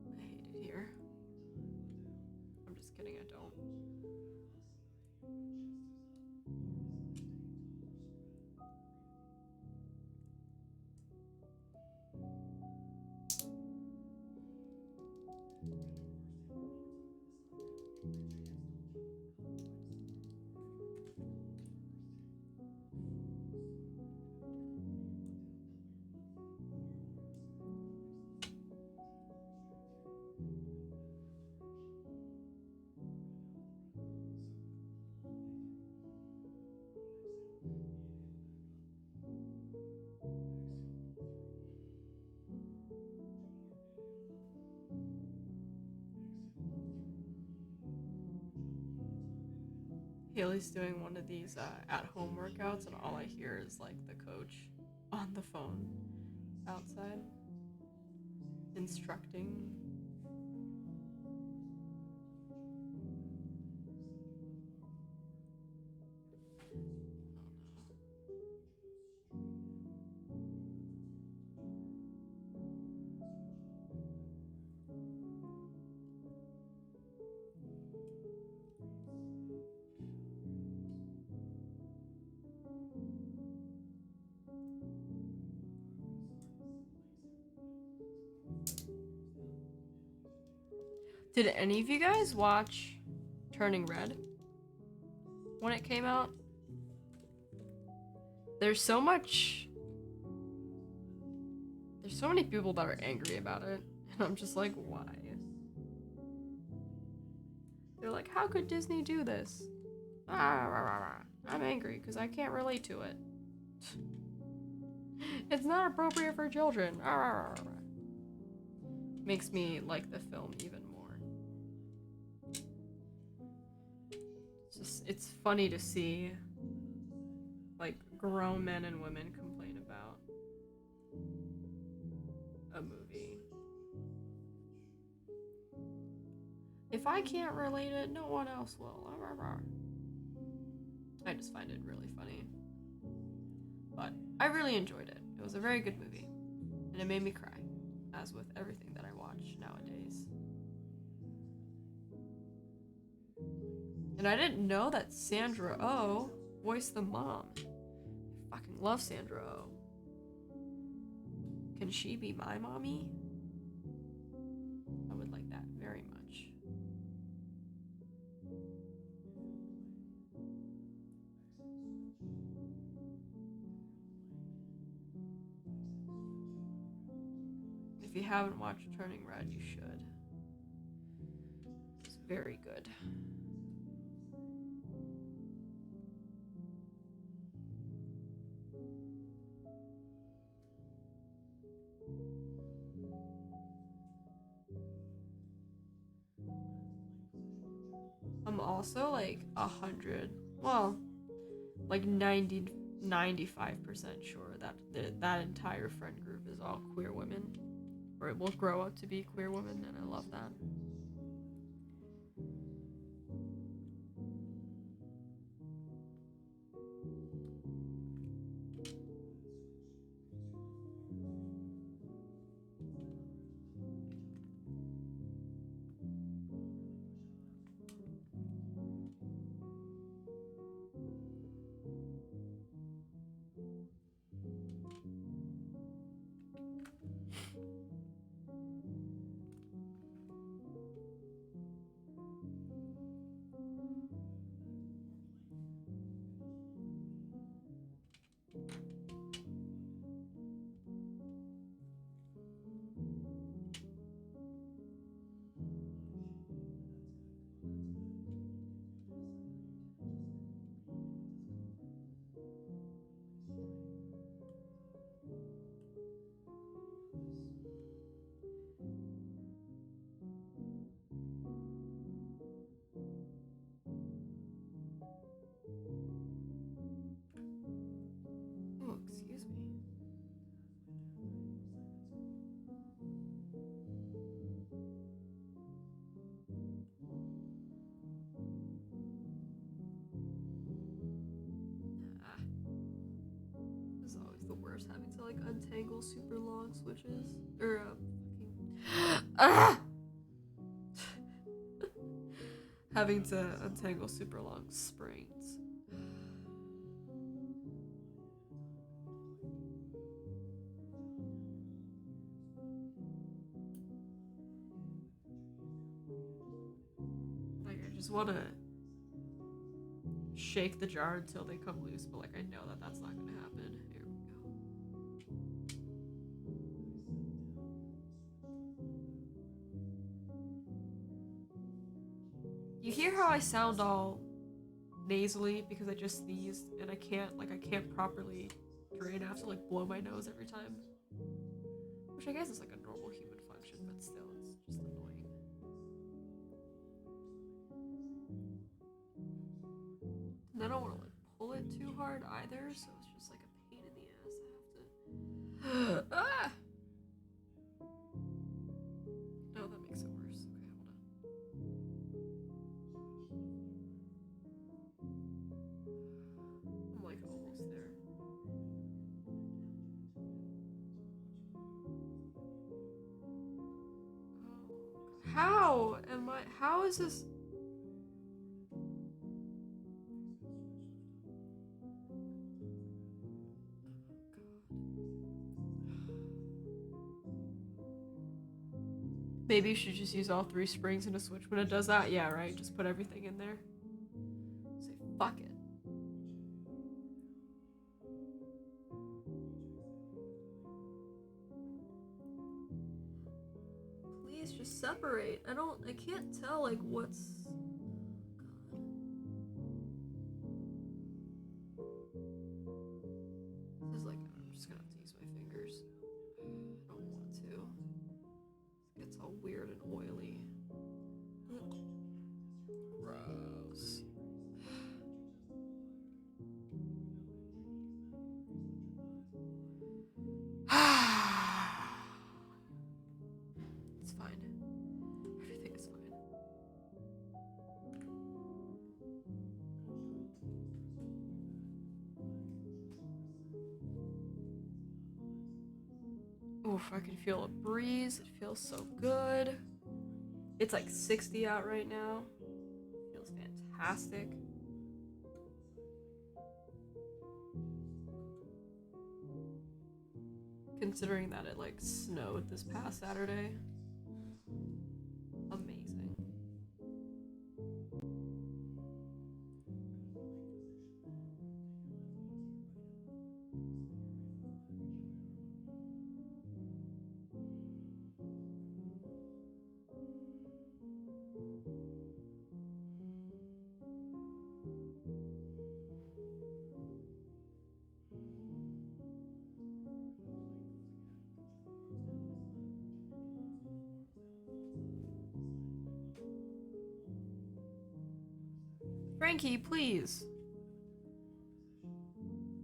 I hate it here. I'm just kidding, I don't. Haley's doing one of these at-home workouts, and all I hear is like the coach on the phone outside instructing. Did any of you guys watch Turning Red when it came out. There's so many people that are angry about it, and I'm just like, why? They're like, how could Disney do this? I'm angry because I can't relate to it. It's not appropriate for children. Makes me like the film even more. It's funny to see like grown men and women complain about a movie. If I can't relate it, no one else will. I just find it really funny. But I really enjoyed it. It was a very good movie. And it made me cry, as with everything that I watch nowadays. And I didn't know that Sandra Oh voiced the mom. I fucking love Sandra Oh. Can she be my mommy? I would like that very much. If you haven't watched Turning Red, you should. It's very good. I'm also like 100, well, like 95% sure that that entire friend group is all queer women, or it will grow up to be queer women, and I love that. Oh, excuse me. Ah, this is always the worst, having to like untangle super long switches. Or fucking ah! Having to untangle super long springs. Like, I just want to shake the jar until they come loose, but like I know that that's not going to happen. Here we go. You hear how I sound all nasally because I just sneezed and I can't properly drain. I have to like blow my nose every time, which I guess is like a normal human function, but still, it's just annoying. And I don't want to like pull it too hard either, so it's just like a pain in the ass. I have to. Ah! Oh, that makes it worse. Okay, hold on. I'm like almost there. Oh, how am I? How is this? Maybe you should just use all 3 springs in a switch when it does that. Yeah, right. Just put everything in there. Say fuck it. Please just separate. I can't tell like what's. This is like, I'm just gonna have to use my fingers. I don't want to. It gets all weird and oily. Gross. It's fine. Everything is fine. Oof, I can feel a breeze. It feels so good. It's like 60 out right now. Feels fantastic. Considering that it like snowed this past Saturday. Amazing. Frankie, please.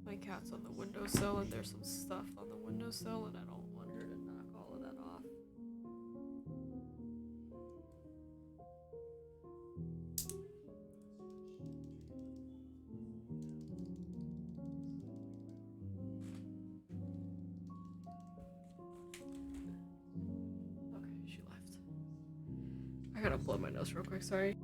My cat's on the windowsill and there's some stuff on the windowsill and I don't want her to knock all of that off. Okay, she left. I gotta blow my nose real quick, sorry.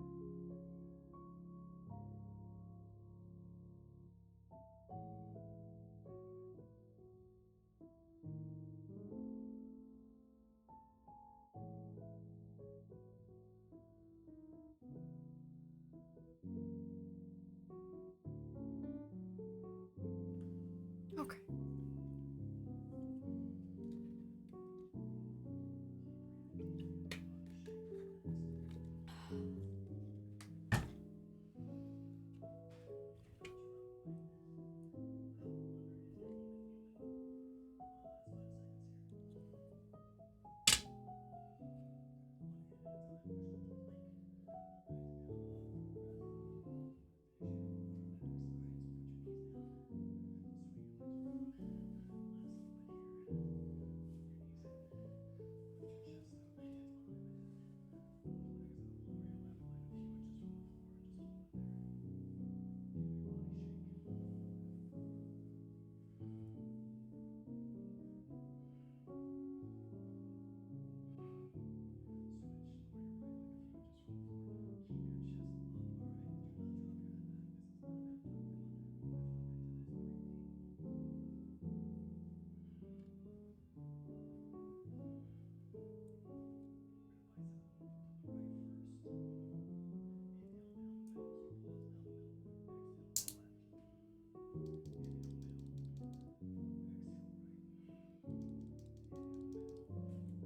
Okay.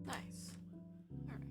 Nice. Alright.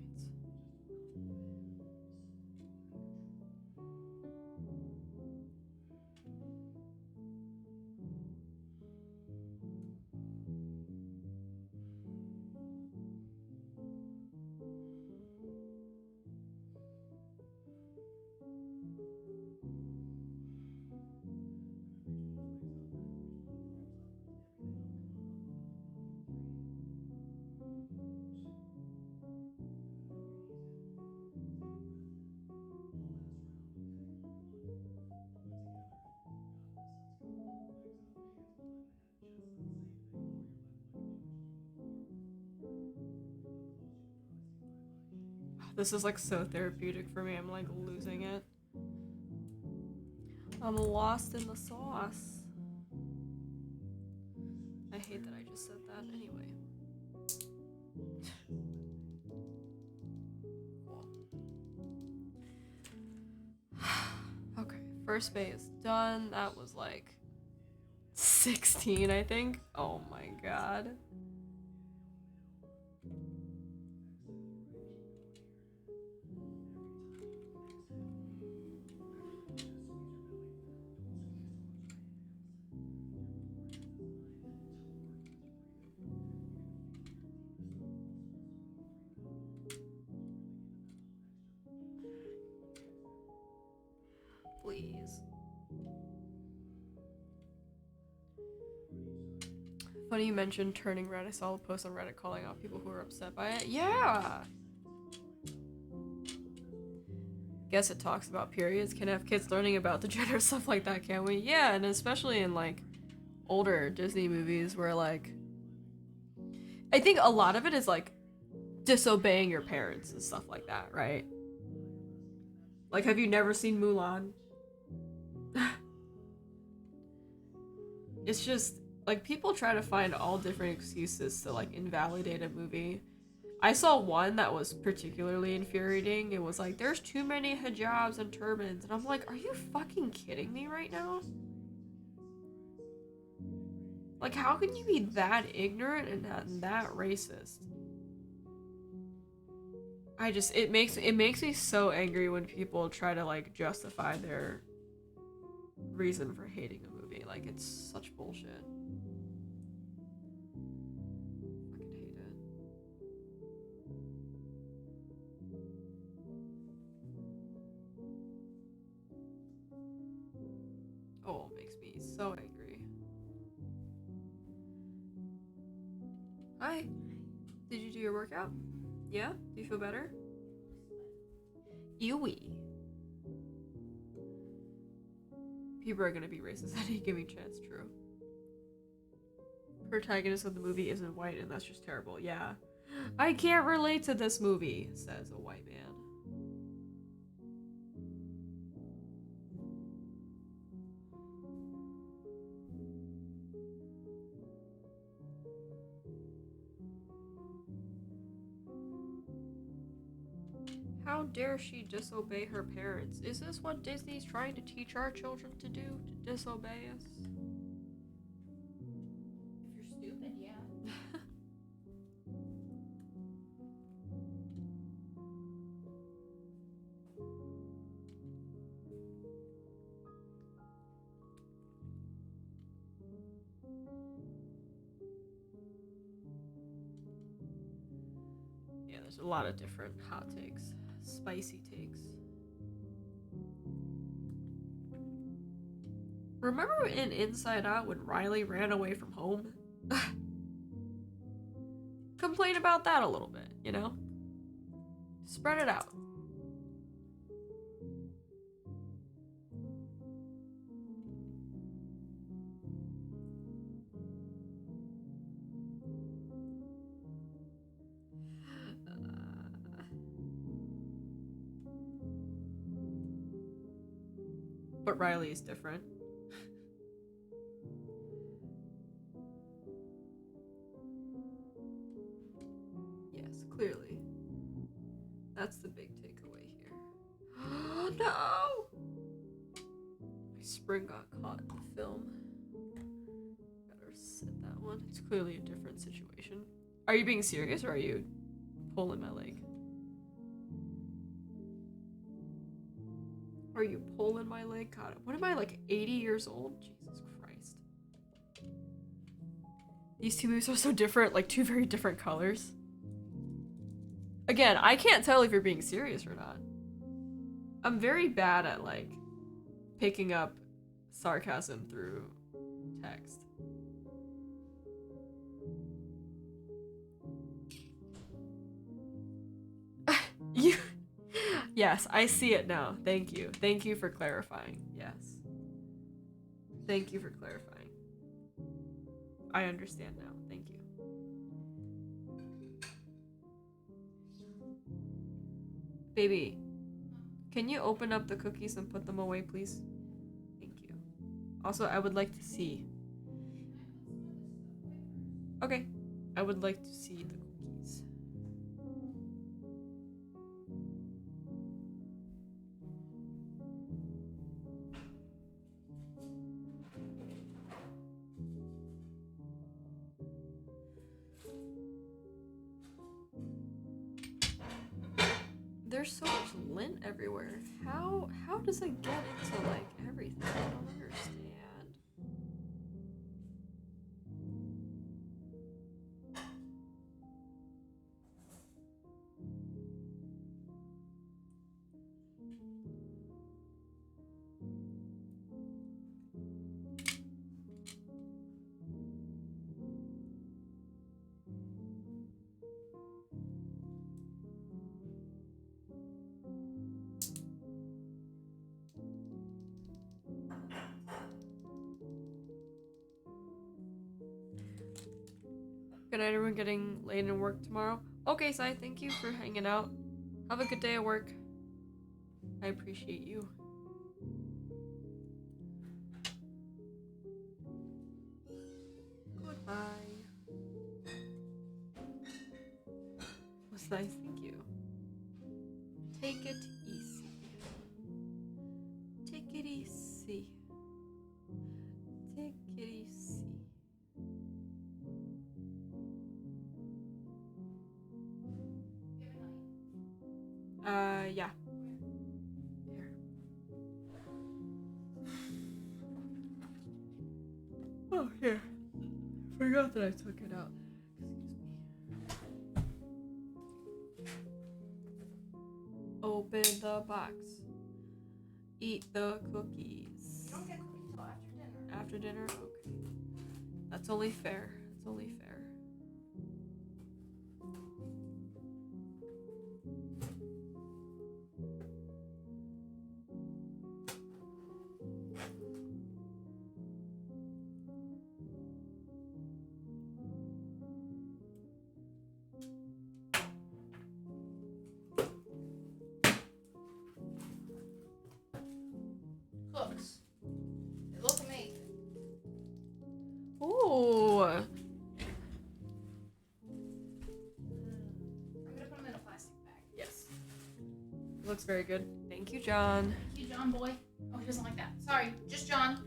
This is like so therapeutic for me. I'm like losing it. I'm lost in the sauce. I hate that I just said that anyway. first base done. That was like 16, I think. Oh my god. Please. Funny you mentioned turning red. I saw a post on Reddit calling out people who were upset by it. Yeah! Guess it talks about periods. Can have kids learning about the gender, stuff like that, can't we? Yeah, and especially in like older Disney movies where like I think a lot of it is like disobeying your parents and stuff like that, right? Like, have you never seen Mulan? It's just like people try to find all different excuses to like invalidate a movie. I saw one that was particularly infuriating. It was like, there's too many hijabs and turbans. And I'm like, are you fucking kidding me right now? Like, how can you be that ignorant and that racist? It makes me so angry when people try to like justify their reason for hating a movie. Like, it's such bullshit. Fucking hate it. Oh, it makes me so angry. Hi. Did you do your workout? Yeah? Do you feel better? Ewy. People are gonna be racist at any given chance, true. Protagonist of the movie isn't white and that's just terrible. Yeah. I can't relate to this movie, says a white man. How dare she disobey her parents? Is this what Disney's trying to teach our children to do? To disobey us? If you're stupid, yeah. Yeah, there's a lot of different hot takes. Spicy takes. Remember in Inside Out when Riley ran away from home? Complain about that a little bit, you know? Spread it out. But Riley is different. Yes, clearly. That's the big takeaway here. Oh no! My spring got caught in the film. Better set that one. It's clearly a different situation. Are you being serious or are you pulling my leg? Are you pulling my leg? God, what am I, like 80 years old? Jesus Christ. These two movies are so different, like two very different colors. Again, I can't tell if you're being serious or not. I'm very bad at like picking up sarcasm through text. You Yes, I see it now. Thank you. Thank you for clarifying. Yes. Thank you for clarifying. I understand now. Thank you. Baby, can you open up the cookies and put them away, please? Thank you. Also, I would like to see. Okay. I would like to see the cookies. there's so much lint everywhere. How does it get into like everything? I don't understand. Good night, everyone. Getting late in work tomorrow. Okay, Sai, thank you for hanging out. Have a good day at work. I appreciate you. Goodbye. Was nice, thank you. Take it easy. Take it easy. Take it easy. Yeah. Here. Oh, here. Forgot that I took it out. Excuse me. Open the box. Eat the cookies. You don't get cookies until after dinner. After dinner? Okay. That's only fair. That's only fair. Cooks. They look amazing. Ooh. I'm gonna put them in a plastic bag. Yes. Looks very good. Thank you, John. Thank you, John boy. Oh, he doesn't like that. Sorry, just John.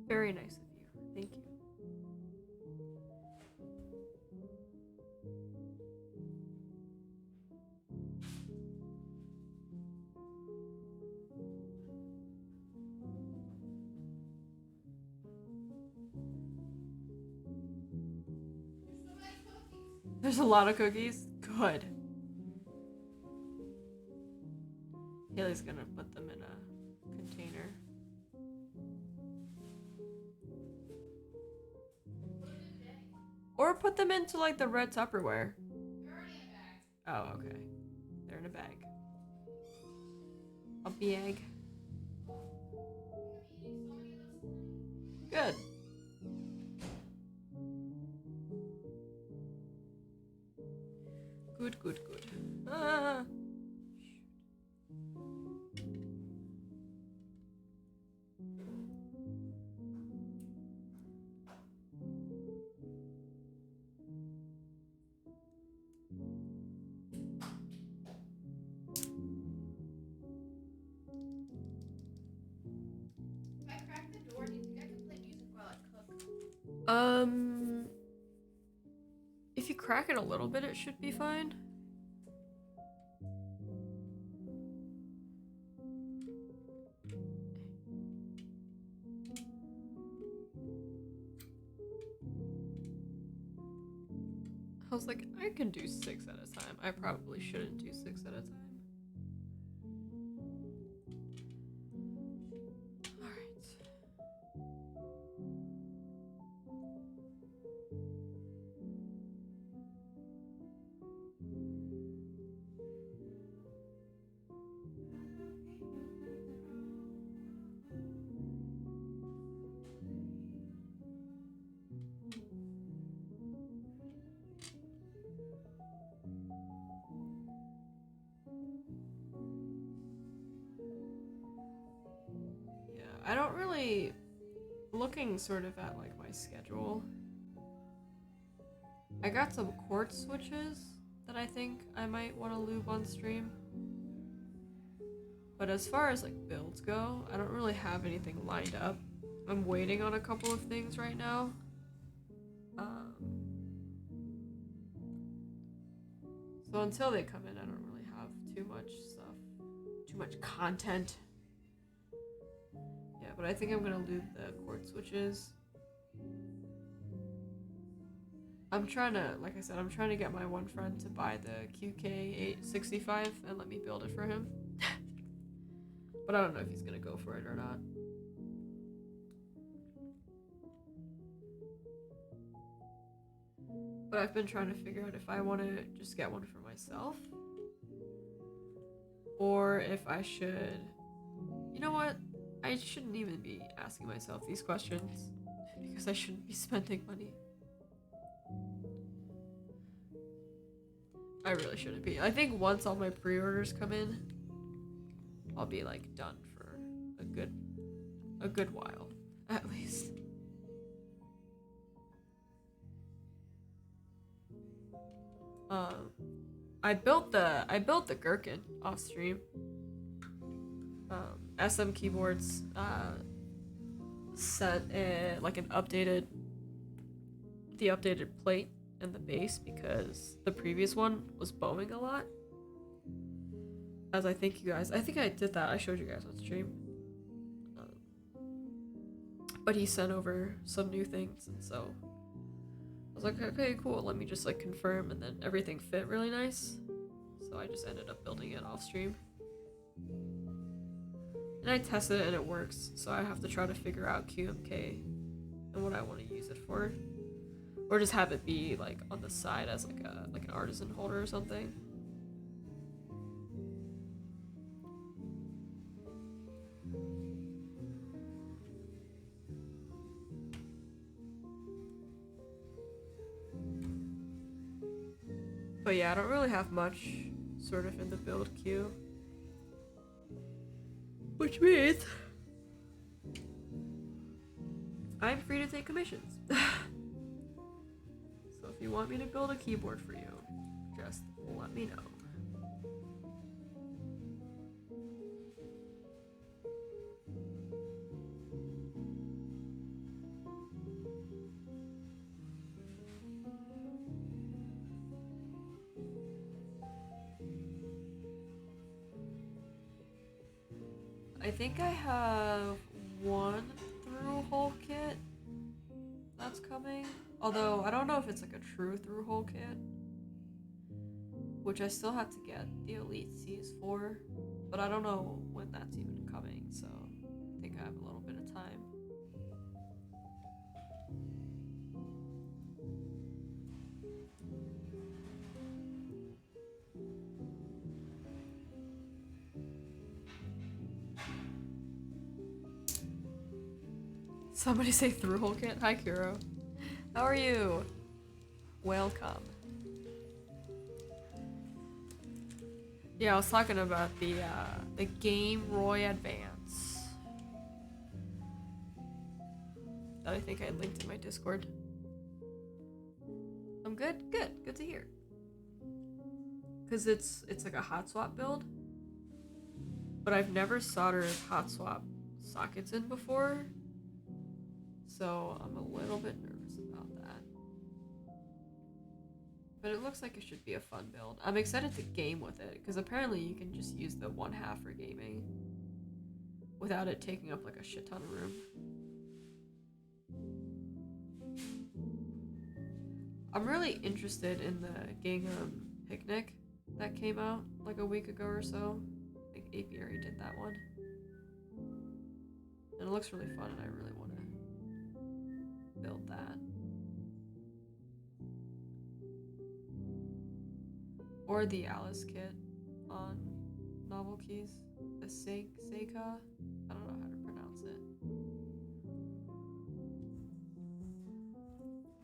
Very nice of you. Thank you. There's a lot of cookies. Good. Haley's gonna put them in a container. Or put them into like the red Tupperware. They're already in a bag. Oh, okay. They're in a bag. A bag. Good. Good, good, good. Ah. If I crack the door, do you think I can play music while I cook? If you crack it a little bit, it should be fine. I was like, I can do 6 at a time. I probably shouldn't do 6 at a time. Alright. Yeah, I don't really looking sort of at like my schedule. I got some quartz switches that I think I might want to lube on stream. But as far as like builds go, I don't really have anything lined up. I'm waiting on a couple of things right now. So until they come in, I don't really have too much stuff, too much content. Yeah, but I think I'm gonna lube the cord switches. I'm trying to, like I said, I'm trying to get my one friend to buy the QK865 and let me build it for him. But I don't know if he's gonna go for it or not. But I've been trying to figure out if I want to just get one for myself. Or if I should... You know what? I shouldn't even be asking myself these questions. Because I shouldn't be spending money. I really shouldn't be. I think once all my pre-orders come in, I'll be like done for a good while, at least. I built the gherkin off stream. SM Keyboards sent like the updated plate and the base because the previous one was bowing a lot. As I think I did that. I showed you guys on stream. But he sent over some new things, and so I was like, okay, cool. Let me just like confirm, and then everything fit really nice. So I just ended up building it off stream. And I tested it and it works, so I have to try to figure out QMK and what I want to use it for. Or just have it be like on the side as like an artisan holder or something. But yeah, I don't really have much sort of in the build queue. Which means I'm free to take commissions. So if you want me to build a keyboard for you, just let me know. I think I have one through-hole kit that's coming. Although, I don't know if it's like a true through-hole kit. Which I still have to get the Elite Cs for. But I don't know when that's even coming, so I think I have a little bit of time. Somebody say through-hole kit? Hi, Kuro. How are you? Welcome. Yeah, I was talking about the Game Roy Advance that I think I linked in my Discord. I'm good? Good to hear. Cause it's like a hot swap build, but I've never soldered hot swap sockets in before. So I'm a little bit nervous about that. But it looks like it should be a fun build. I'm excited to game with it, because apparently you can just use the 1/2 for gaming without it taking up like a shit ton of room. I'm really interested in the Gingham Picnic that came out like a week ago or so. I think Apiary did that one. And it looks really fun, and I really want to build that. Or the Alice kit on Novel Keys. The Seika? I don't know how to pronounce it.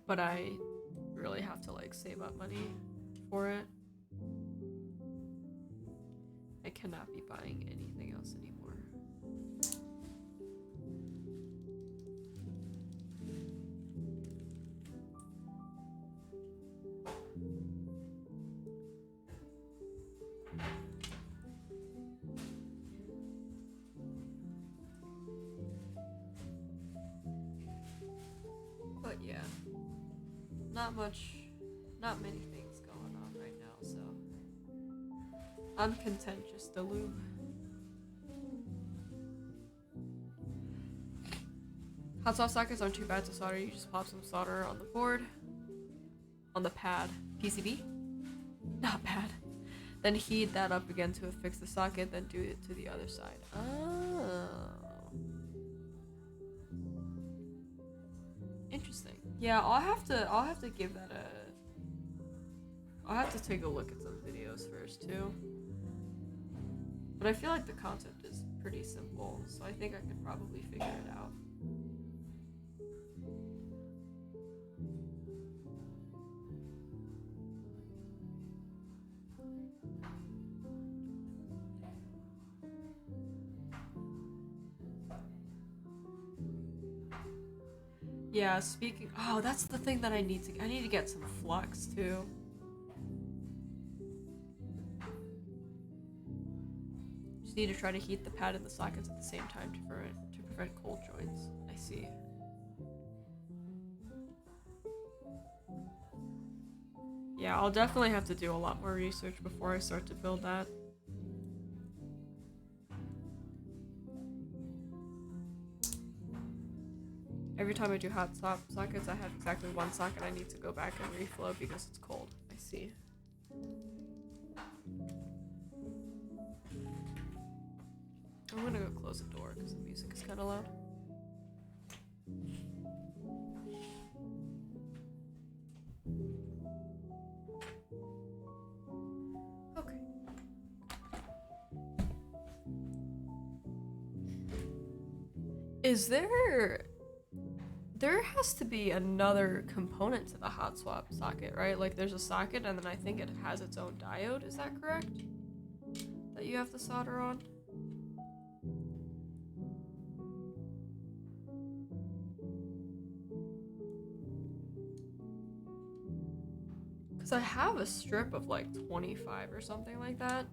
But I really have to like save up money for it. I cannot be buying anything else anymore. not many things going on right now, so I'm content just to lube. Hot swap sockets aren't too bad to solder. You just pop some solder on the board, on the pad, PCB. Not bad. Then heat that up again to affix the socket, then do it to the other side. Oh. Interesting. Yeah, I'll have to give that a I'll have to take a look at some videos first too. But I feel like the concept is pretty simple, so I think I could probably figure it out. Yeah, speaking, oh, that's the thing that I need to get some flux too. Just need to try to heat the pad and the sockets at the same time to prevent cold joints. I see. Yeah, I'll definitely have to do a lot more research before I start to build that. Every time I do hot swap sockets, I have exactly one socket I need to go back and reflow because it's cold. I see. I'm gonna go close the door because the music is kind of loud. Okay. Is there has to be another component to the hot swap socket, right? Like there's a socket and then I think it has its own diode, is that correct? That you have to solder on? Because I have a strip of like 25 or something like that.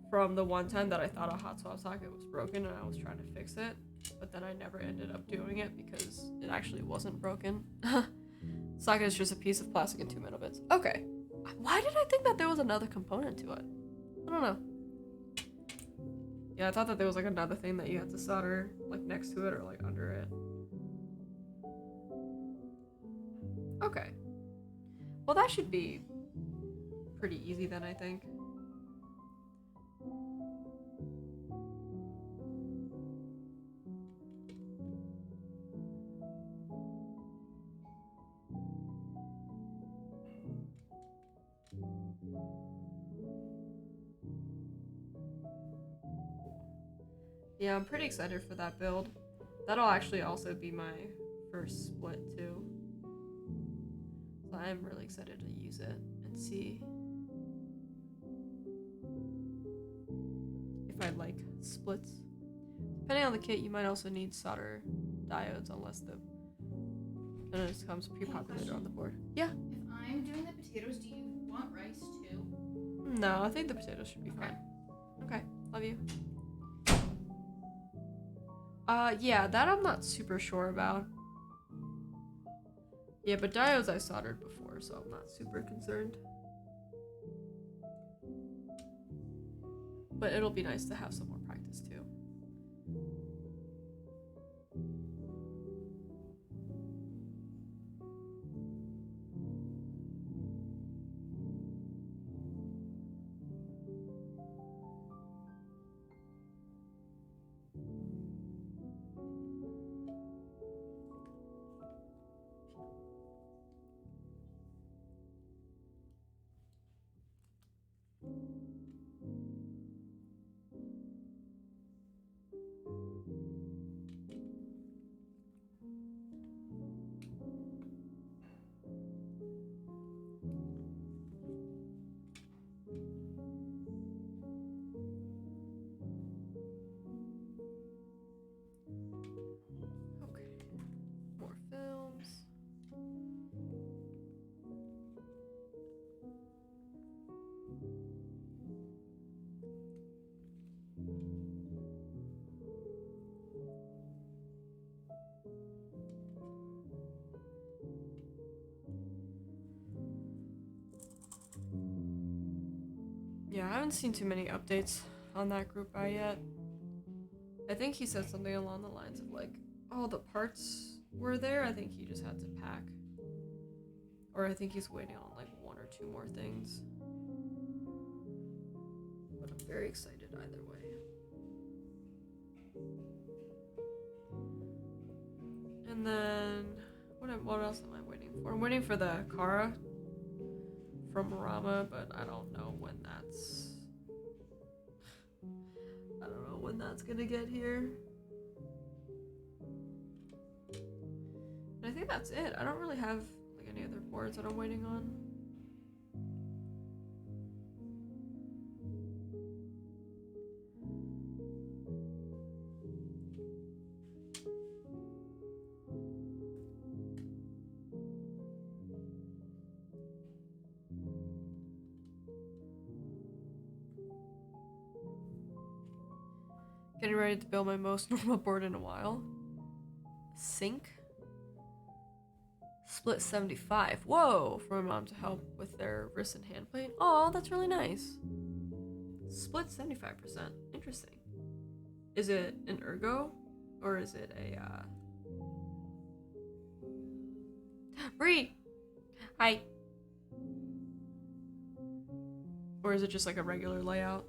From the one time that I thought a hot swap socket was broken and I was trying to fix it. But then I never ended up doing it because it actually wasn't broken. Socket is just a piece of plastic and 2 metal bits. Okay. Why did I think that there was another component to it? I don't know. Yeah, I thought that there was like another thing that you had to solder like next to it or like under it. Okay. Well, that should be pretty easy then, I think. Yeah, I'm pretty excited for that build. That'll actually also be my first split too. So I'm really excited to use it and see if I like splits. Depending on the kit, you might also need solder diodes unless the it comes pre-populated on the board. Yeah. If I'm doing the potatoes, do you want rice too? No, I think the potatoes should be fine. Okay, love you. Yeah, that I'm not super sure about. Yeah, but diodes I soldered before, so I'm not super concerned. But it'll be nice to have some more practice too. haven't seen too many updates on that group buy yet. I think he said something along the lines of like, oh, the parts were there. I think he just had to pack. Or I think he's waiting on like 1 or 2 more things. But I'm very excited either way. And then, what else am I waiting for? I'm waiting for the Kara from Rama, but I don't know when that's gonna get here. And I think that's it. I don't really have like any other boards that I'm waiting on. Getting ready to build my most normal board in a while. Sink. Split 75. Whoa! For my mom to help with their wrist and hand plate. Oh, that's really nice. Split 75%. Interesting. Is it an ergo? Or is it a, Bree! Hi! Or is it just like a regular layout?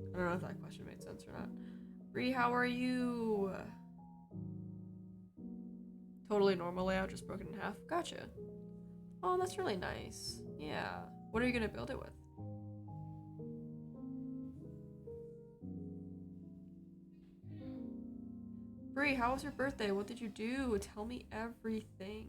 I don't know if that question made sense or not. Bree, how are you? Totally normal layout, just broken in half. Gotcha. Oh, that's really nice. Yeah. What are you gonna build it with? Bree, how was your birthday? What did you do? Tell me everything.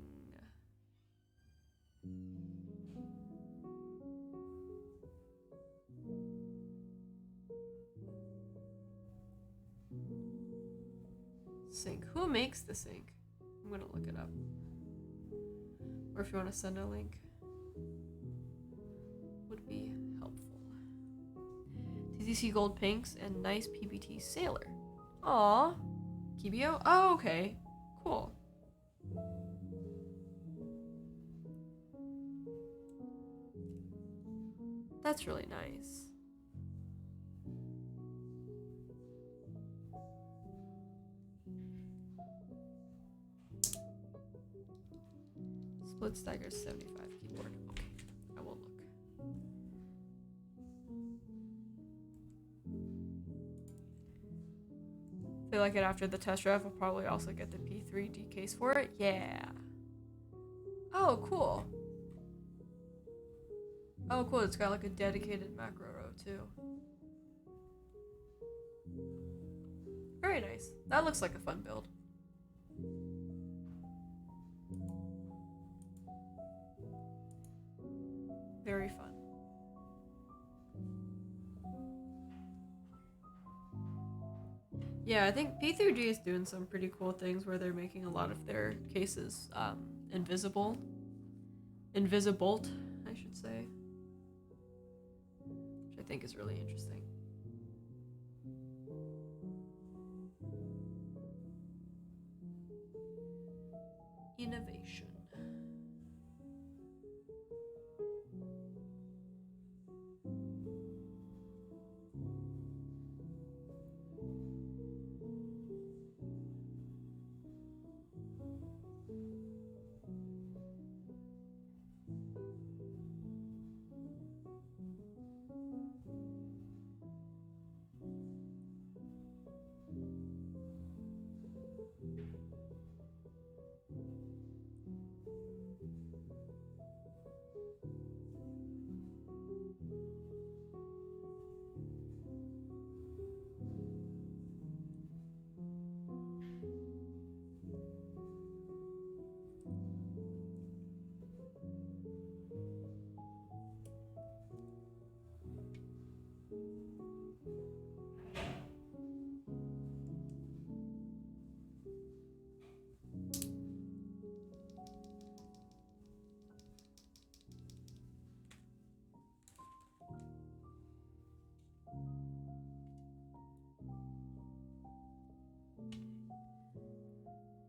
Sink. Who makes the sink? I'm gonna look it up. Or if you want to send a link, would be helpful. TTC Gold Pinks and nice PBT Sailor. Aw. Kibio? Oh, okay. Cool. That's really nice. Split Stagger 75 keyboard. Okay, I will look. If they like it after the test drive, we'll probably also get the P3D case for it. Yeah. Oh, cool. Oh, cool. It's got like a dedicated macro row too. Very nice. That looks like a fun build. Very fun. Yeah, I think P3D is doing some pretty cool things where they're making a lot of their cases invisible. Invisibolt, I should say. Which I think is really interesting. Innovation.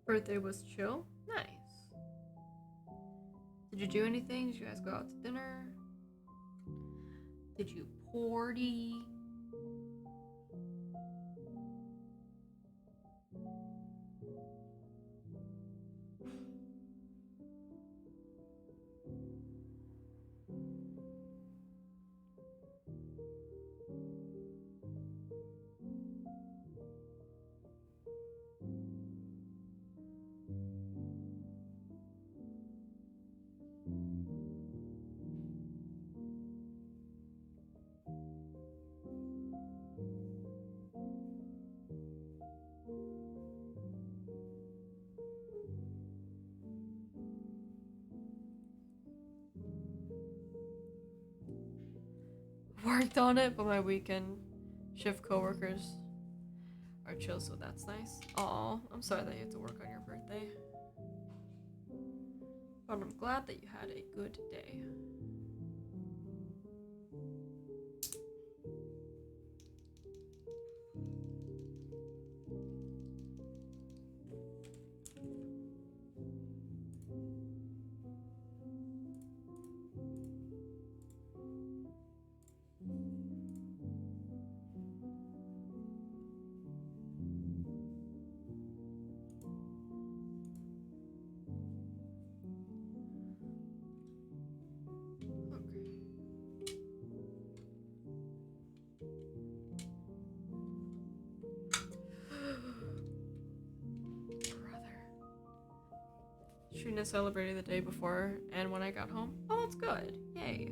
Birthday was chill. Nice. Did you do anything? Did you guys go out to dinner? Did you porty? Worked on it, but my weekend shift coworkers are chill, so that's nice. Aw, I'm sorry that you had to work on your birthday. But I'm glad that you had a good day. Trina celebrated the day before and when I got home. Oh, that's good. Yay.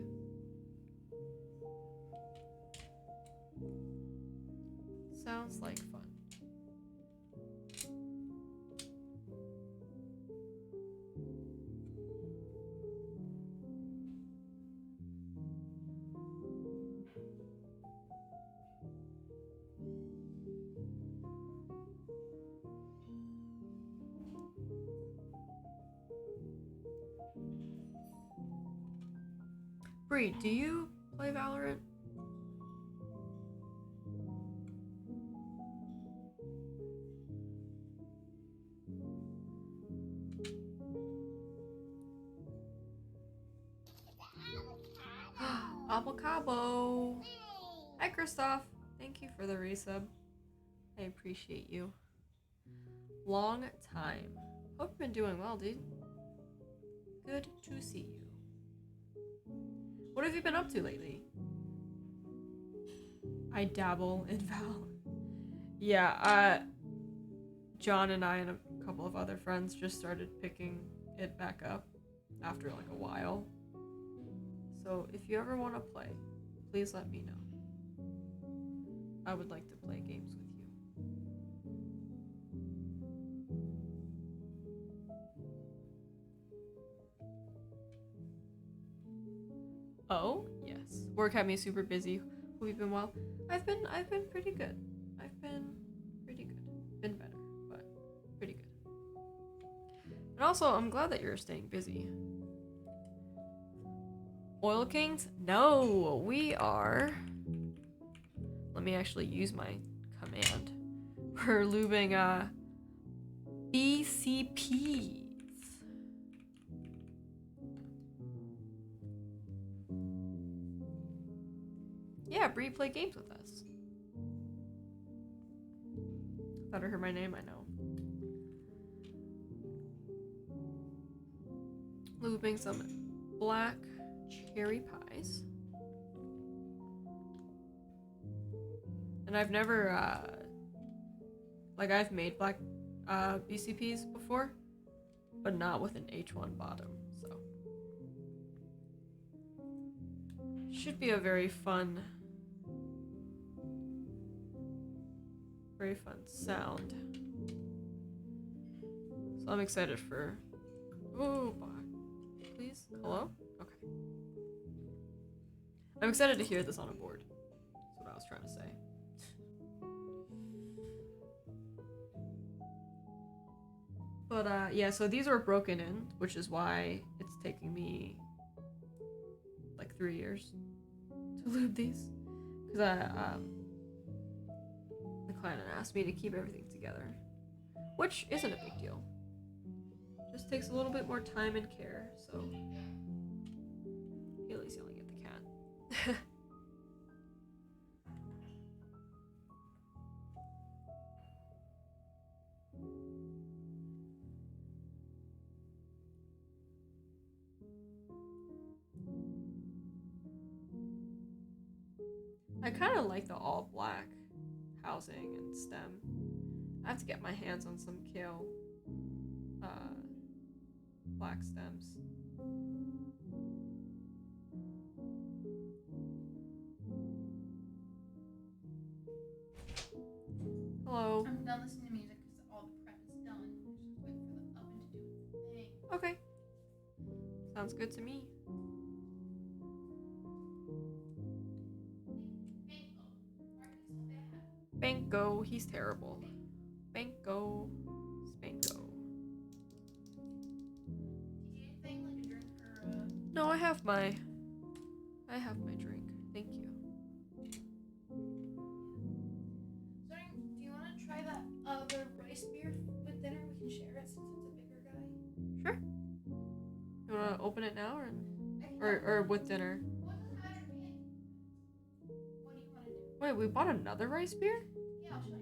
Sounds like fun. Bree, do you play Valorant? Avocado. Hi, Christoph. Thank you for the resub. I appreciate you. Long time. Hope you've been doing well, dude. Good to see you. What have you been up to lately? I dabble in Val. Yeah, John and I and a couple of other friends just started picking it back up after like a while. So if you ever want to play, please let me know. I would like to play games with you. Oh, yes. Work had me super busy. Have you been well? I've been pretty good. I've been pretty good. Been better, but pretty good. And also, I'm glad that you're staying busy. Oil Kings? No, we are. Let me actually use my command. We're lubing BCPs. Yeah, Bree, play games with us. Thought I heard my name, I know. Lubing some black cherry pies. And I've never, like I've made black BCPs before, but not with an H1 bottom, so. Should be a very fun sound. So I'm excited for, oh, please, hello? Okay. I'm excited to hear this on a board. That's what I was trying to say. But yeah, so these were broken in, which is why it's taking me like 3 years to lube these. Because the client asked me to keep everything together, which isn't a big deal. Just takes a little bit more time and care, so. Haley's yelling at the cat. I kind of like the all black housing and stem. I have to get my hands on some kale black stems. Hello. I'm done listening to music because all the prep is done. I just wait for the oven to do its thing. Okay. Sounds good to me. Banco, he's terrible. Banco, Spanko. Do you need anything like a drink or No, I have my drink. Thank you. So, do you want to try that other rice beer with dinner? We can share it since it's a bigger guy. Sure. You wanna open it now I can or with dinner? What doesn't matter to me? What do you want to do? Wait, we bought another rice beer? Yeah, I'll show you.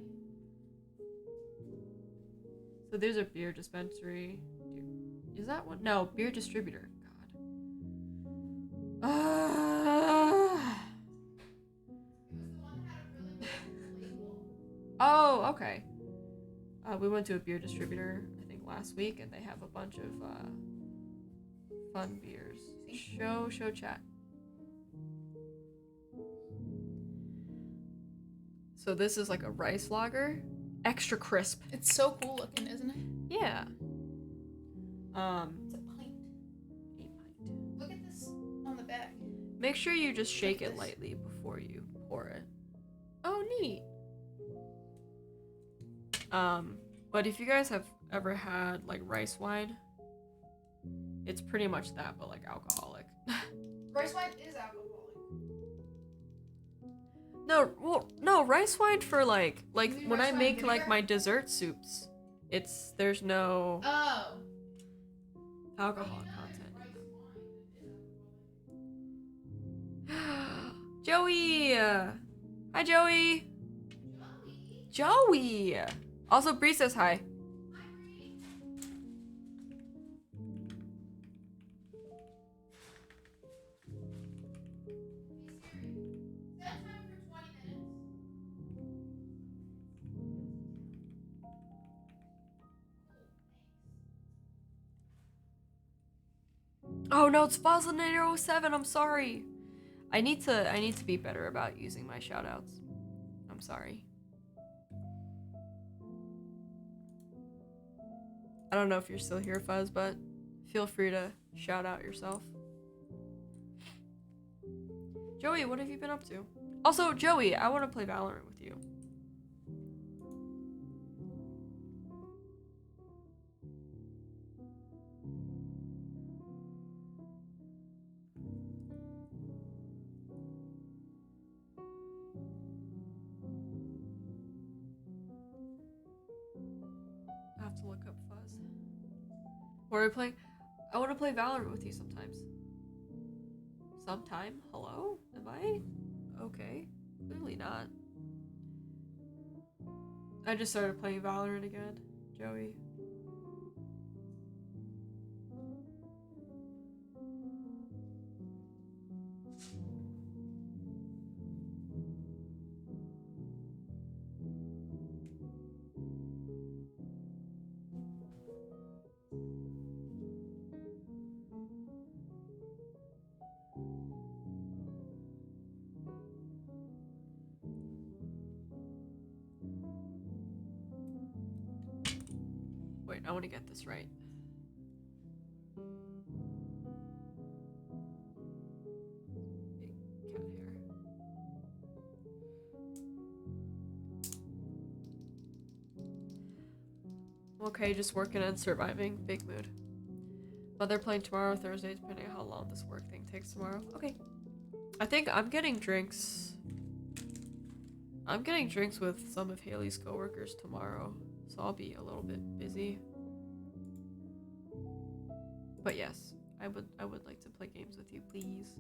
So there's a beer dispensary. Is that one? No, beer distributor. God. It was the one that had a really big label. Oh, okay. We went to a beer distributor, I think, last week, and they have a bunch of fun beers. Show chat. So this is like a rice lager, extra crisp. It's so cool looking, isn't it? Yeah. It's a pint. Look at this on the back. Make sure you just shake Like it this. lightly before you pour it. Oh, neat. But if you guys have ever had like rice wine, it's pretty much that, but like alcoholic. Rice wine is alcoholic. No, rice wine for like You mean when rice I wine make like vinegar? my dessert soups, there's no Oh. alcohol You know content. there's rice wine that is alcoholic. Joey! Hi, Joey! Joey. Joey! Also, Bree says hi. Hi, Bree. Hey Siri, set a time for 20 minutes. Oh no, it's Fossilinator07. I'm sorry. I need to be better about using my shoutouts. I'm sorry. I don't know if you're still here, Fuzz, but feel free to shout out yourself. Joey, what have you been up to? Also, Joey, I want to play Valorant with you. I have to look up Fuzz. What are we playing? I want to play Valorant with you sometimes. Sometime? Hello? Am I? Okay. Clearly not. I just started playing Valorant again, Joey. Wait, I want to get this right. Big cat hair. Okay, just working and surviving. Big mood. But they're playing tomorrow, Thursday, depending on how long this work thing takes tomorrow. Okay. I think I'm getting drinks. I'm getting drinks with some of Haley's coworkers tomorrow, so I'll be a little bit busy. But yes, I would like to play games with you, please.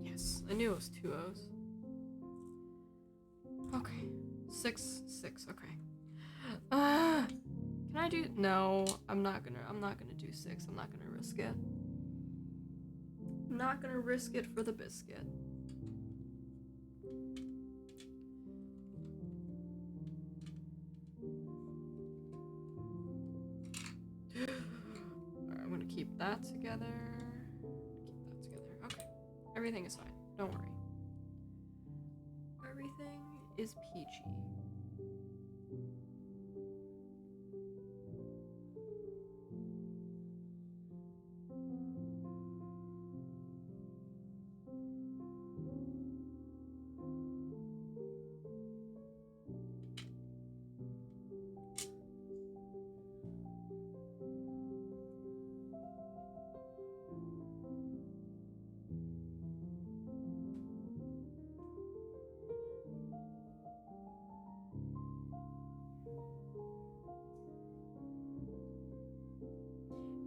Yes, I knew it was 2 O's. Okay. 6, 6, okay. Can I do no, I'm not gonna do 6. I'm not gonna risk it. I'm not gonna risk it for the biscuit. Alright, I'm gonna keep that together. Okay. Everything is fine. Don't worry. Everything is peachy.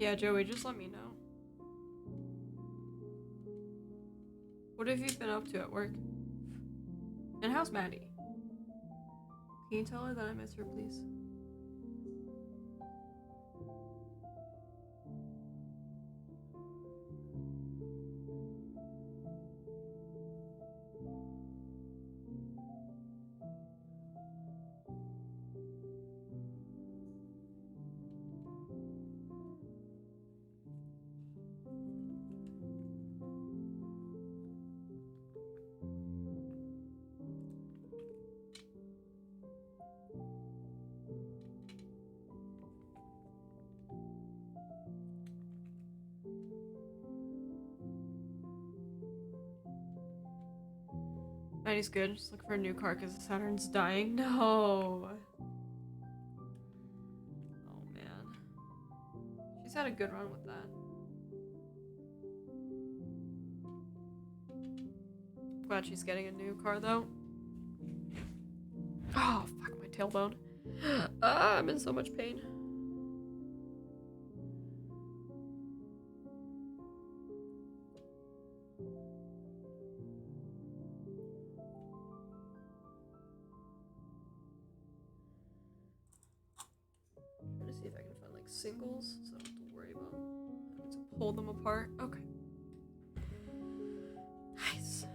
Yeah, Joey, just let me know. What have you been up to at work? And how's Maddie? Can you tell her that I miss her, please? Maddie's good. Just looking for a new car because the Saturn's dying. No. Oh man. She's had a good run with that. Glad she's getting a new car though. Oh fuck, my tailbone. I'm in so much pain. Trying to see if I can find like singles so I don't have to worry about having to pull them apart. Okay. Nice.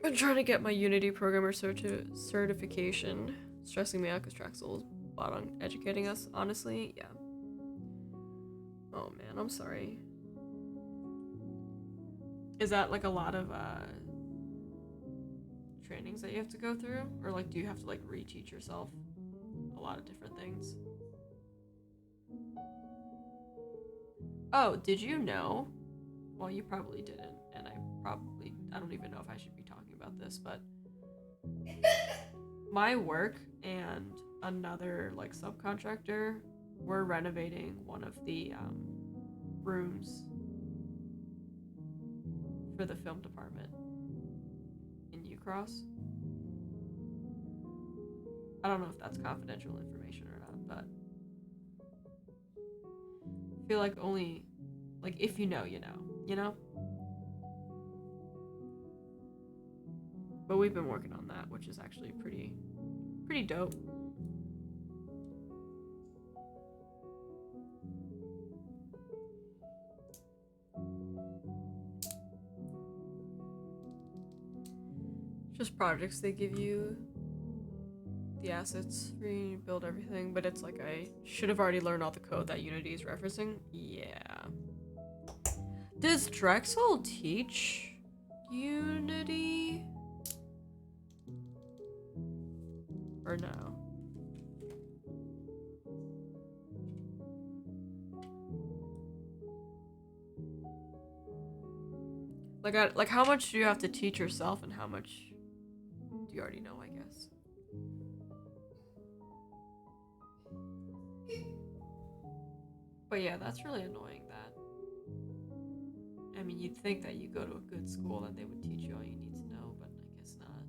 I'm trying to get my Unity programmer certification. Stressing me out because Traxel's bought on educating us. Honestly, yeah. Oh man, I'm sorry. Is that like a lot of trainings that you have to go through? Or like do you have to like reteach yourself a lot of different things? Oh, did you know? Well, you probably didn't, and I don't even know if I should be talking about this, but my work and another like subcontractor were renovating one of the rooms for the film department in Ucross. I don't know if that's confidential information or not, but I feel like only like if you know, you know? But we've been working on that, which is actually pretty dope. Just projects they give you the assets for you to build everything, but it's like I should have already learned all the code that Unity is referencing. Yeah. Does Drexel teach Unity? Or no? Like how much do you have to teach yourself and how much do you already know, I guess? But yeah, that's really annoying that. I mean, you'd think that you go to a good school and they would teach you all you need to know, but I guess not.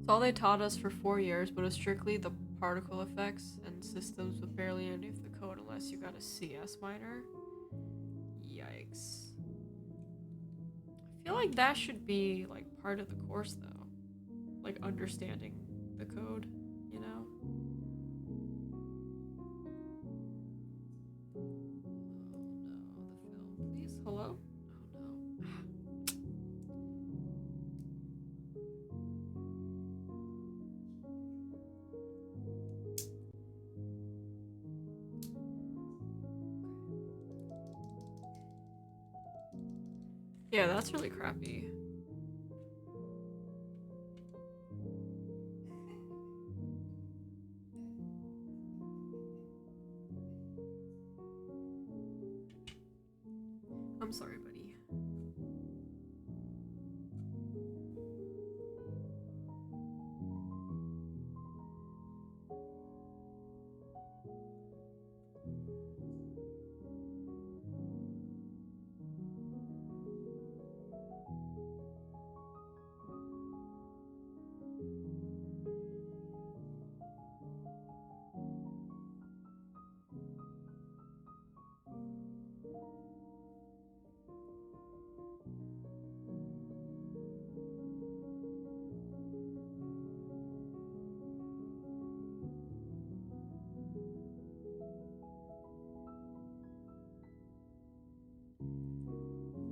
It's all they taught us for 4 years, but it's strictly the particle effects and systems with barely any of the code unless you got a CS minor. Yikes. I feel like that should be like part of the course though. Like understanding the code, you know? Oh no, the film, please. Hello? Oh no. Yeah, that's really crappy. I'm sorry, buddy.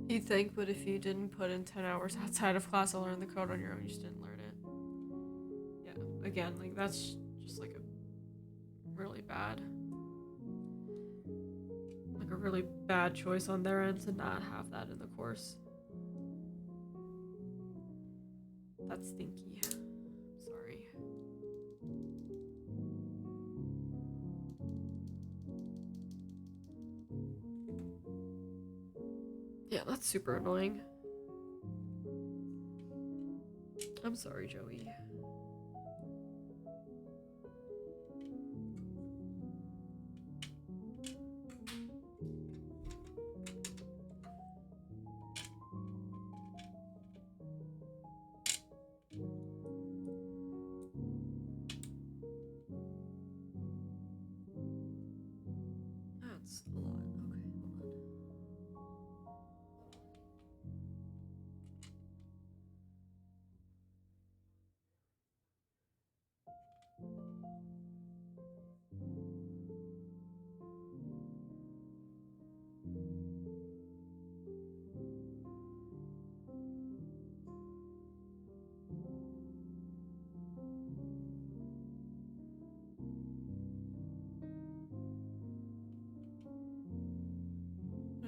You'd think, but if you didn't put in 10 hours outside of class to learn the code on your own, you just didn't learn it. Yeah, again, like, that's just like a really bad, like a really bad choice on their end to not have that in the course. That's stinky. Sorry. Yeah, that's super annoying. I'm sorry, Joey. That's a lot. Okay, hold on.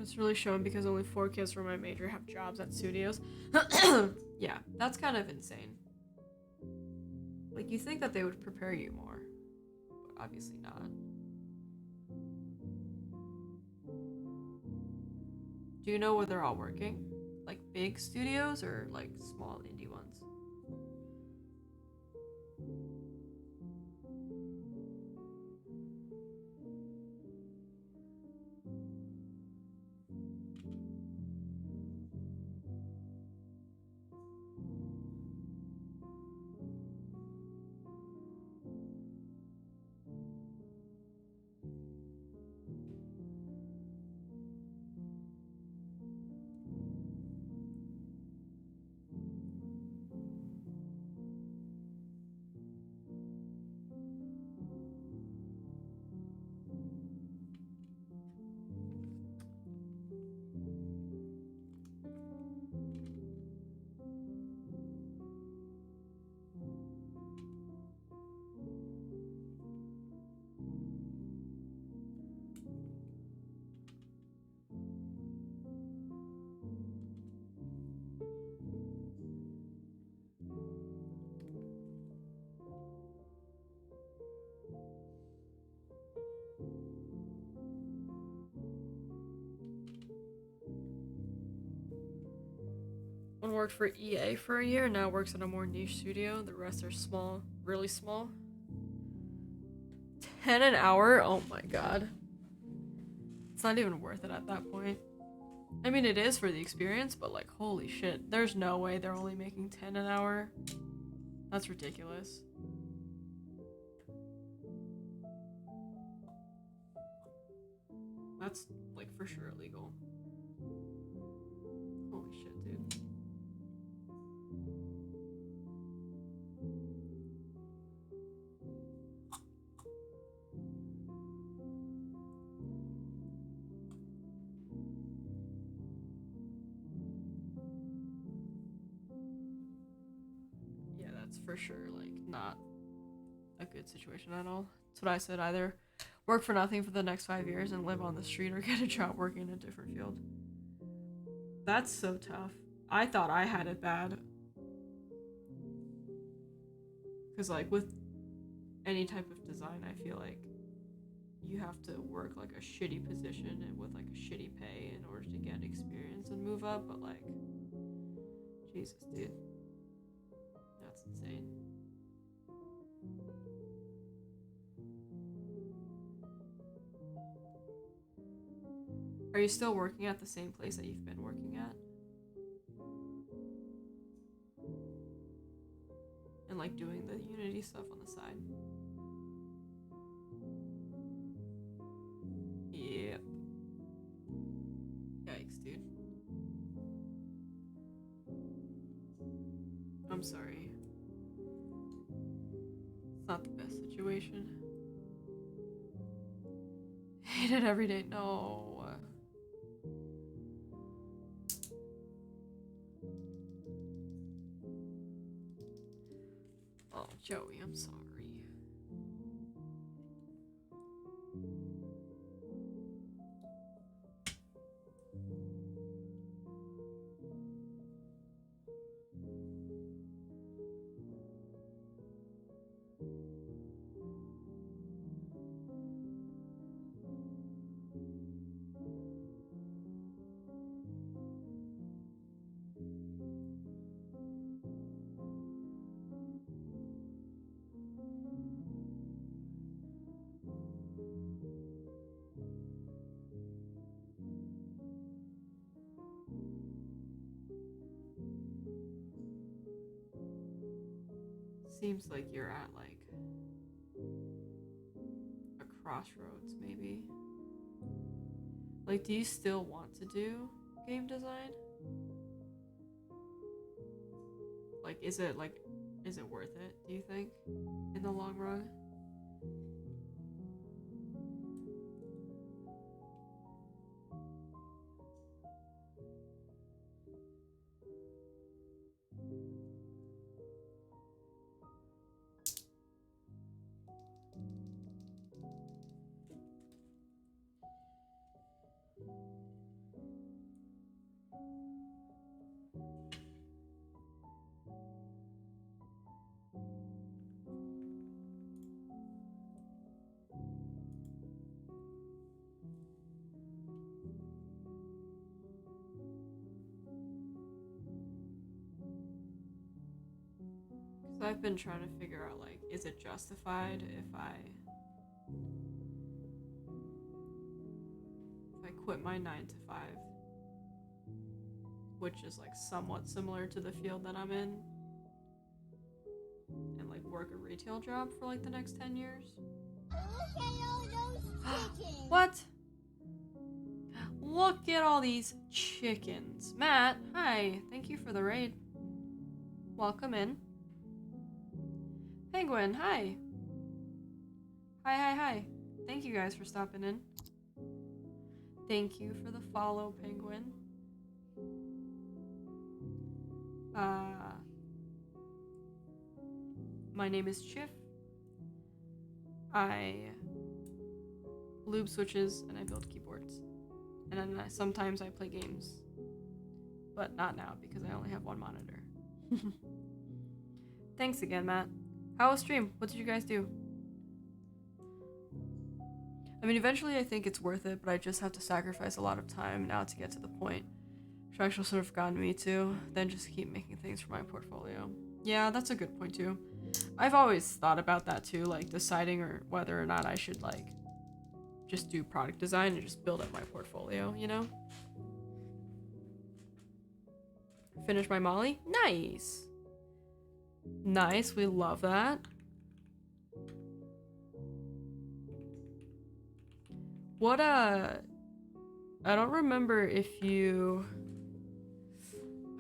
It's really showing because only 4 kids from my major have jobs at studios. Yeah, that's kind of insane. Like, you think that they would prepare you more, but obviously not. Do you know where they're all working? Like big studios or like small indie ones? One worked for EA for a year, now works at a more niche studio. The rest are small, really small. 10 an hour? Oh my god. It's not even worth it at that point. I mean, it is for the experience, but like, holy shit. There's no way they're only making 10 an hour. That's ridiculous. That's, like, for sure illegal. Holy shit, dude. Yeah, that's for sure, like, not a good situation at all. That's what I said, either work for nothing for the next 5 years and live on the street or get a job working in a different field. That's so tough. I thought I had it bad. Because, like, with any type of design, I feel like you have to work, like, a shitty position and with, like, a shitty pay in order to get experience and move up, but, like, Jesus, dude. That's insane. Are you still working at the same place that you've been working at? And, like, doing the Unity stuff on the side? Yep. Yikes, dude. I'm sorry. It's not the best situation. Hate it every day. No. Oh, Joey, I'm sorry. Seems like you're at, like, a crossroads, maybe. Like, do you still want to do game design? Like, is it worth it, do you think, in the long run? Because I've been trying to figure out, like, is it justified if I quit my 9 to 5, which is, like, somewhat similar to the field that I'm in, and, like, work a retail job for, like, the next 10 years? Look at all those chickens. What? Look at all these chickens. Matt, hi. Thank you for the raid. Welcome in. Penguin, hi. Hi. Thank you guys for stopping in. Thank you for the follow, Penguin. My name is Chiff. I lube switches and I build keyboards. And then sometimes I play games. But not now because I only have one monitor. Thanks again, Matt. How was stream? What did you guys do? I mean, eventually I think it's worth it, but I just have to sacrifice a lot of time now to get to the point which actually sort of gotten me to, then just keep making things for my portfolio. Yeah, that's a good point too. I've always thought about that too, like deciding whether or not I should, like, just do product design and just build up my portfolio, you know? Finish my Molly? Nice! Nice, we love that. What, I don't remember if you...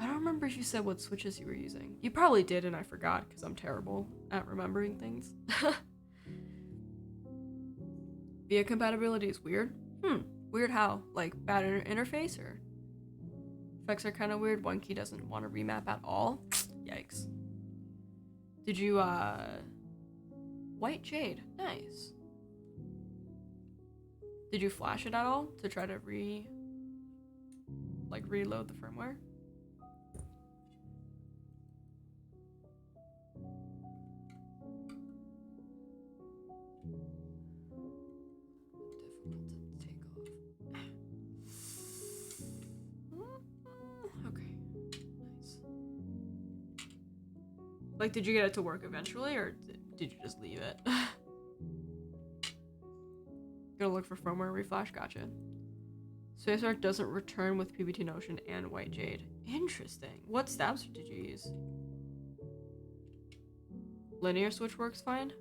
I don't remember if you said what switches you were using. You probably did and I forgot because I'm terrible at remembering things. VIA compatibility is weird. Weird how? Like bad interface or? Effects are kind of weird. One key doesn't want to remap at all. Yikes. Did you, White Jade. Nice. Did you flash it at all to try to reload the firmware? Difficult to take off. Okay. Nice. Like, did you get it to work eventually, or did you just leave it? Gonna look for firmware reflash, gotcha. Space Art doesn't return with PBT Notion and White Jade. Interesting. What stabs did you use? Linear switch works fine?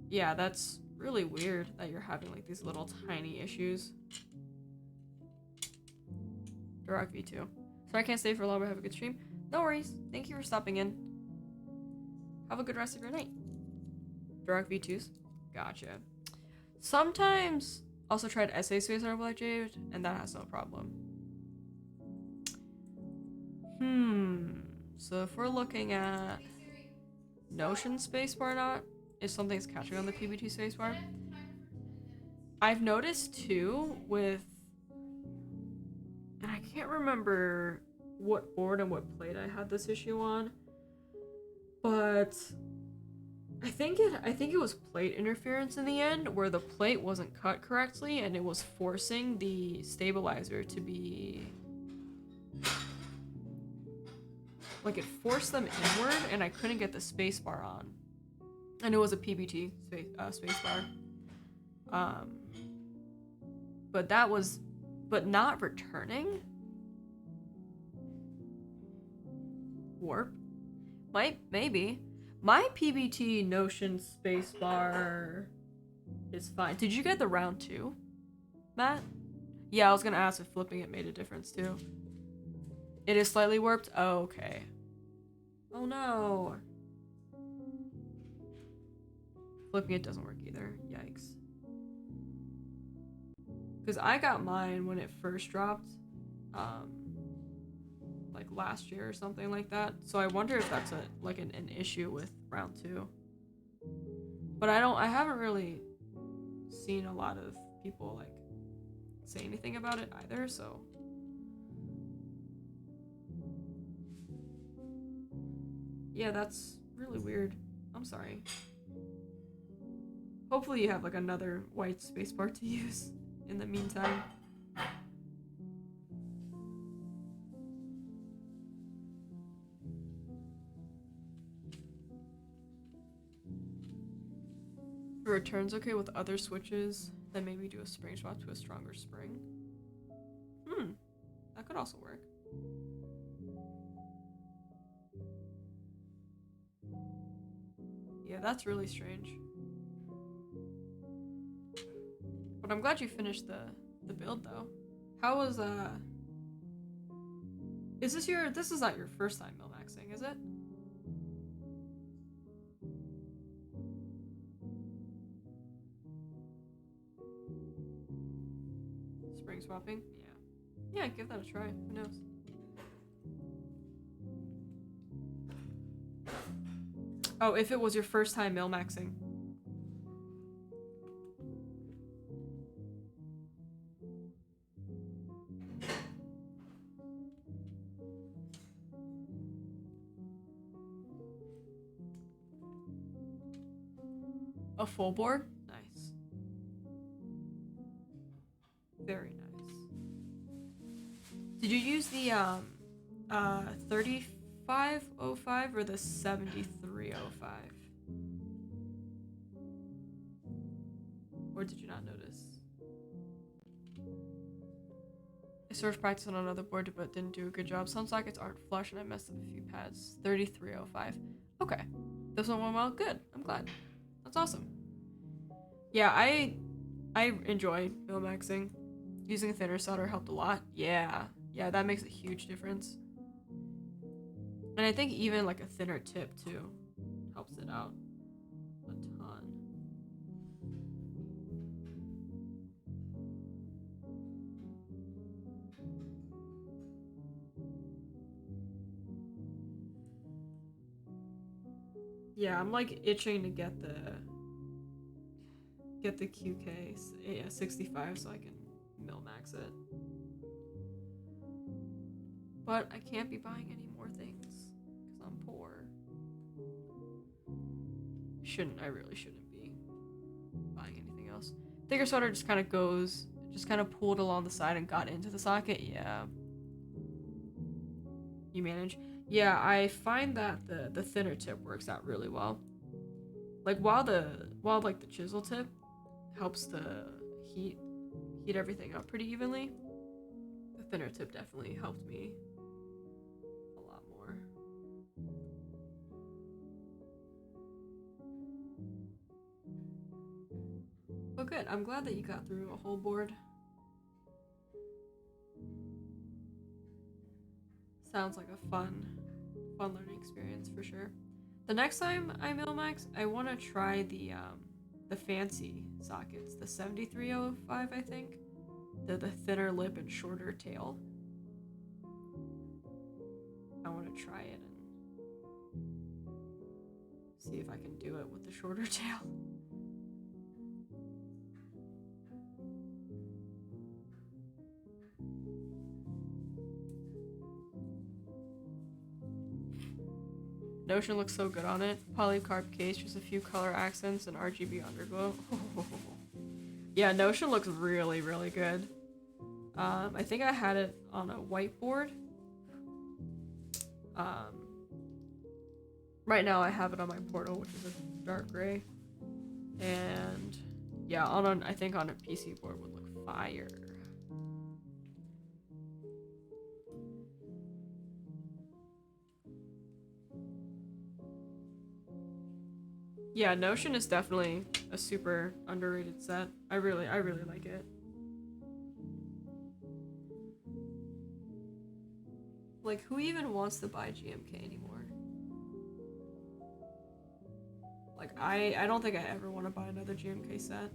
Yeah, that's really weird that you're having like these little tiny issues. Direct V2. Sorry I can't stay for long, but have a good stream. No worries. Thank you for stopping in. Have a good rest of your night. Direct V2s. Gotcha. Sometimes also tried SA Space Art Black Jade, and that has no problem. So if we're looking at Notion spacebar not, if something's catching on the PBT spacebar. I've noticed too with, and I can't remember what board and what plate I had this issue on, but I think it was plate interference in the end, where the plate wasn't cut correctly and it was forcing the stabilizer to be like, it forced them inward and I couldn't get the spacebar on. And it was a PBT spacebar. But not returning? Warp? Maybe. My PBT Notion spacebar is fine. Did you get the round 2, Matt? Yeah, I was gonna ask if flipping it made a difference too. It is slightly warped? Oh, okay. Oh no. Flipping it doesn't work either. Yikes. Because I got mine when it first dropped. Like last year or something like that. So I wonder if that's an issue with round 2. But I haven't really seen a lot of people like say anything about it either, so. Yeah, that's really weird. I'm sorry. Hopefully you have like another white spacebar to use in the meantime. If it returns okay with other switches, then maybe do a spring swap to a stronger spring. That could also work. Yeah, that's really strange. But I'm glad you finished the build though. How was this is not your first time mil-maxing, is it? Spring swapping? Yeah. Yeah, give that a try. Who knows? Oh, if it was your first time mil-maxing. A full board? Nice. Very nice. Did you use the 3505 or the 7305? Or did you not notice? I started practice on another board, but didn't do a good job. Some sockets aren't flush, and I messed up a few pads. 3305. Okay. This one went well. Good. I'm glad. That's awesome. Yeah, I enjoy Milmaxing. Using thinner solder helped a lot. Yeah. Yeah, that makes a huge difference. And I think even like a thinner tip too helps it out a ton. Yeah, I'm like itching to get the QK 65 so I can Milmax it. But I can't be buying any more things because I'm poor. I really shouldn't be buying anything else. Thicker solder just kind of pulled along the side and got into the socket. Yeah. You manage. Yeah, I find that the thinner tip works out really well. Like while like the chisel tip helps to heat everything up pretty evenly, the thinner tip definitely helped me a lot more. Well, good. I'm glad that you got through a whole board. Sounds like a fun learning experience for sure. The next time I Milmax, I want to try the fancy sockets, the 7305, I think. The thinner lip and shorter tail. I want to try it and see if I can do it with the shorter tail. Notion looks so good on it. Polycarb case, just a few color accents and RGB underglow. Yeah, Notion looks really, really good. I think I had it on a whiteboard. Right now I have it on my portal, which is a dark gray. And yeah, I think on a PC board would look fire. Yeah, Notion is definitely a super underrated set. I really like it. Like, who even wants to buy GMK anymore? Like, I don't think I ever want to buy another GMK set.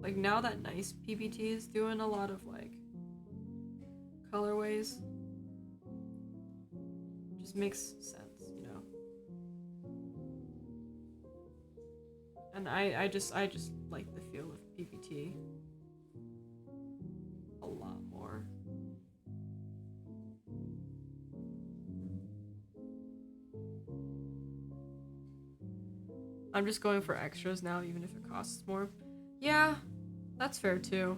Like, now that Nice PBT is doing a lot of, like, colorways, just makes sense, you know? And I just like the feel of PBT a lot more. I'm just going for extras now, even if it costs more. Yeah, that's fair too.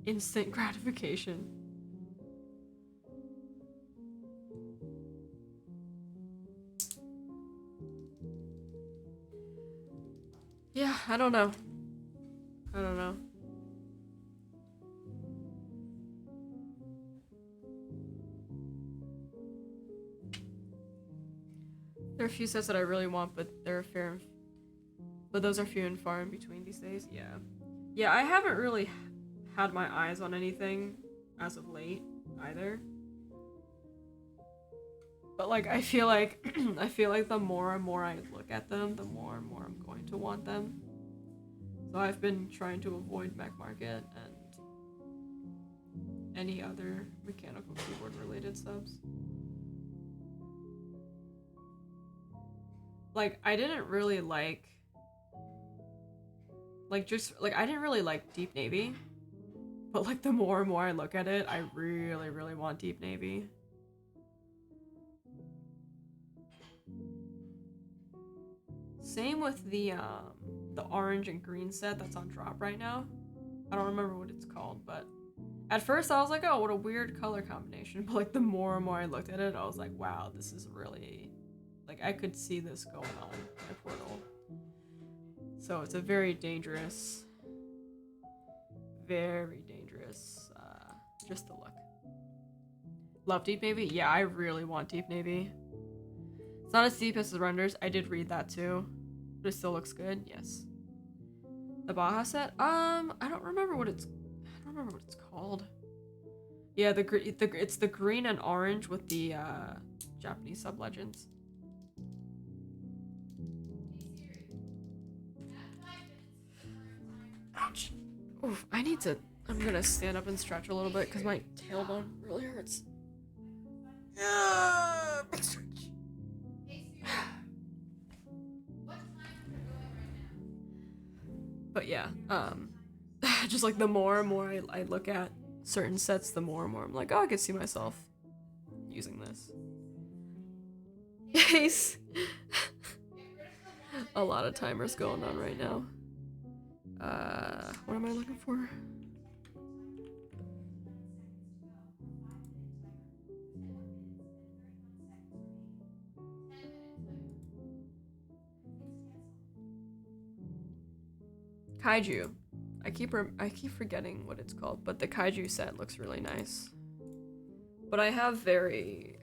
Instant gratification. Yeah, I don't know. There are a few sets that I really want, but those are few and far in between these days. Yeah. Yeah, I haven't really had my eyes on anything as of late either. But like I feel like the more and more I look at them, the more and more I'm going to want them. So I've been trying to avoid Mech Market and any other mechanical keyboard related subs. Like I didn't really like Deep Navy. But like the more and more I look at it, I really, really want Deep Navy. Same with the orange and green set that's on drop right now. I don't remember what it's called, but at first I was like, oh, what a weird color combination. But like the more and more I looked at it, I was like, wow, this is really, like I could see this going on in my portal. So it's a very dangerous very dangerous. Just the look. Love Deep Navy? Yeah, I really want Deep Navy. It's not as deep as the renders. I did read that too. But it still looks good, yes. The Baja set? I don't remember what it's called. Yeah, it's the green and orange with the Japanese sub-legends. Ouch. Oof, I'm gonna stand up and stretch a little bit because my tailbone really hurts. Big stretch. But yeah, just like the more and more I look at certain sets, the more and more I'm like, oh, I can see myself using this. Yes. A lot of timers going on right now. What am I looking for? Kaiju. I keep forgetting what it's called, but the Kaiju set looks really nice. But I'm very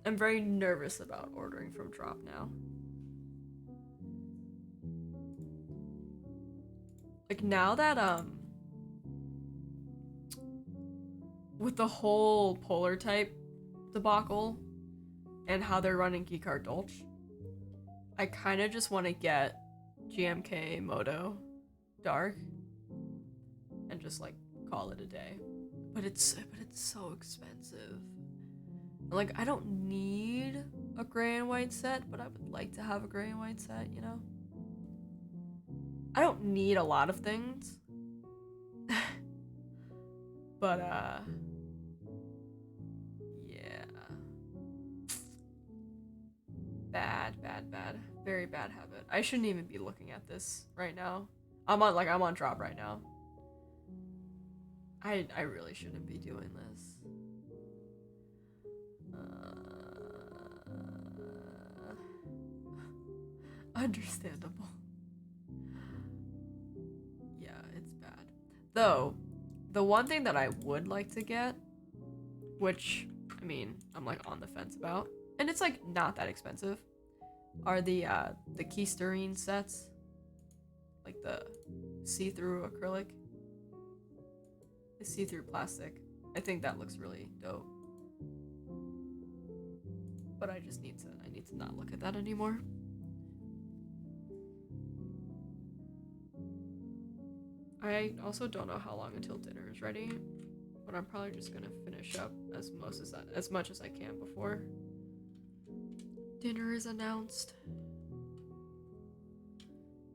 nervous about ordering from Drop now. Like now that with the whole Polar type debacle and how they're running Geekart Dolch, I kind of just want to get GMK Moto Dark and just like call it a day. But it's so expensive. Like I don't need a gray and white set, but I would like to have a gray and white set, you know? I don't need a lot of things. But yeah. Bad. Very bad habit. I shouldn't even be looking at this right now. I'm on Drop right now. I really shouldn't be doing this. Understandable. Yeah, it's bad. Though, the one thing that I would like to get, which, I mean, I'm like on the fence about, and it's like not that expensive, are the Keystyrene sets. Like the see-through acrylic. The see-through plastic. I think that looks really dope. But I need to not look at that anymore. I also don't know how long until dinner is ready, but I'm probably just gonna finish up as much as I can before dinner is announced.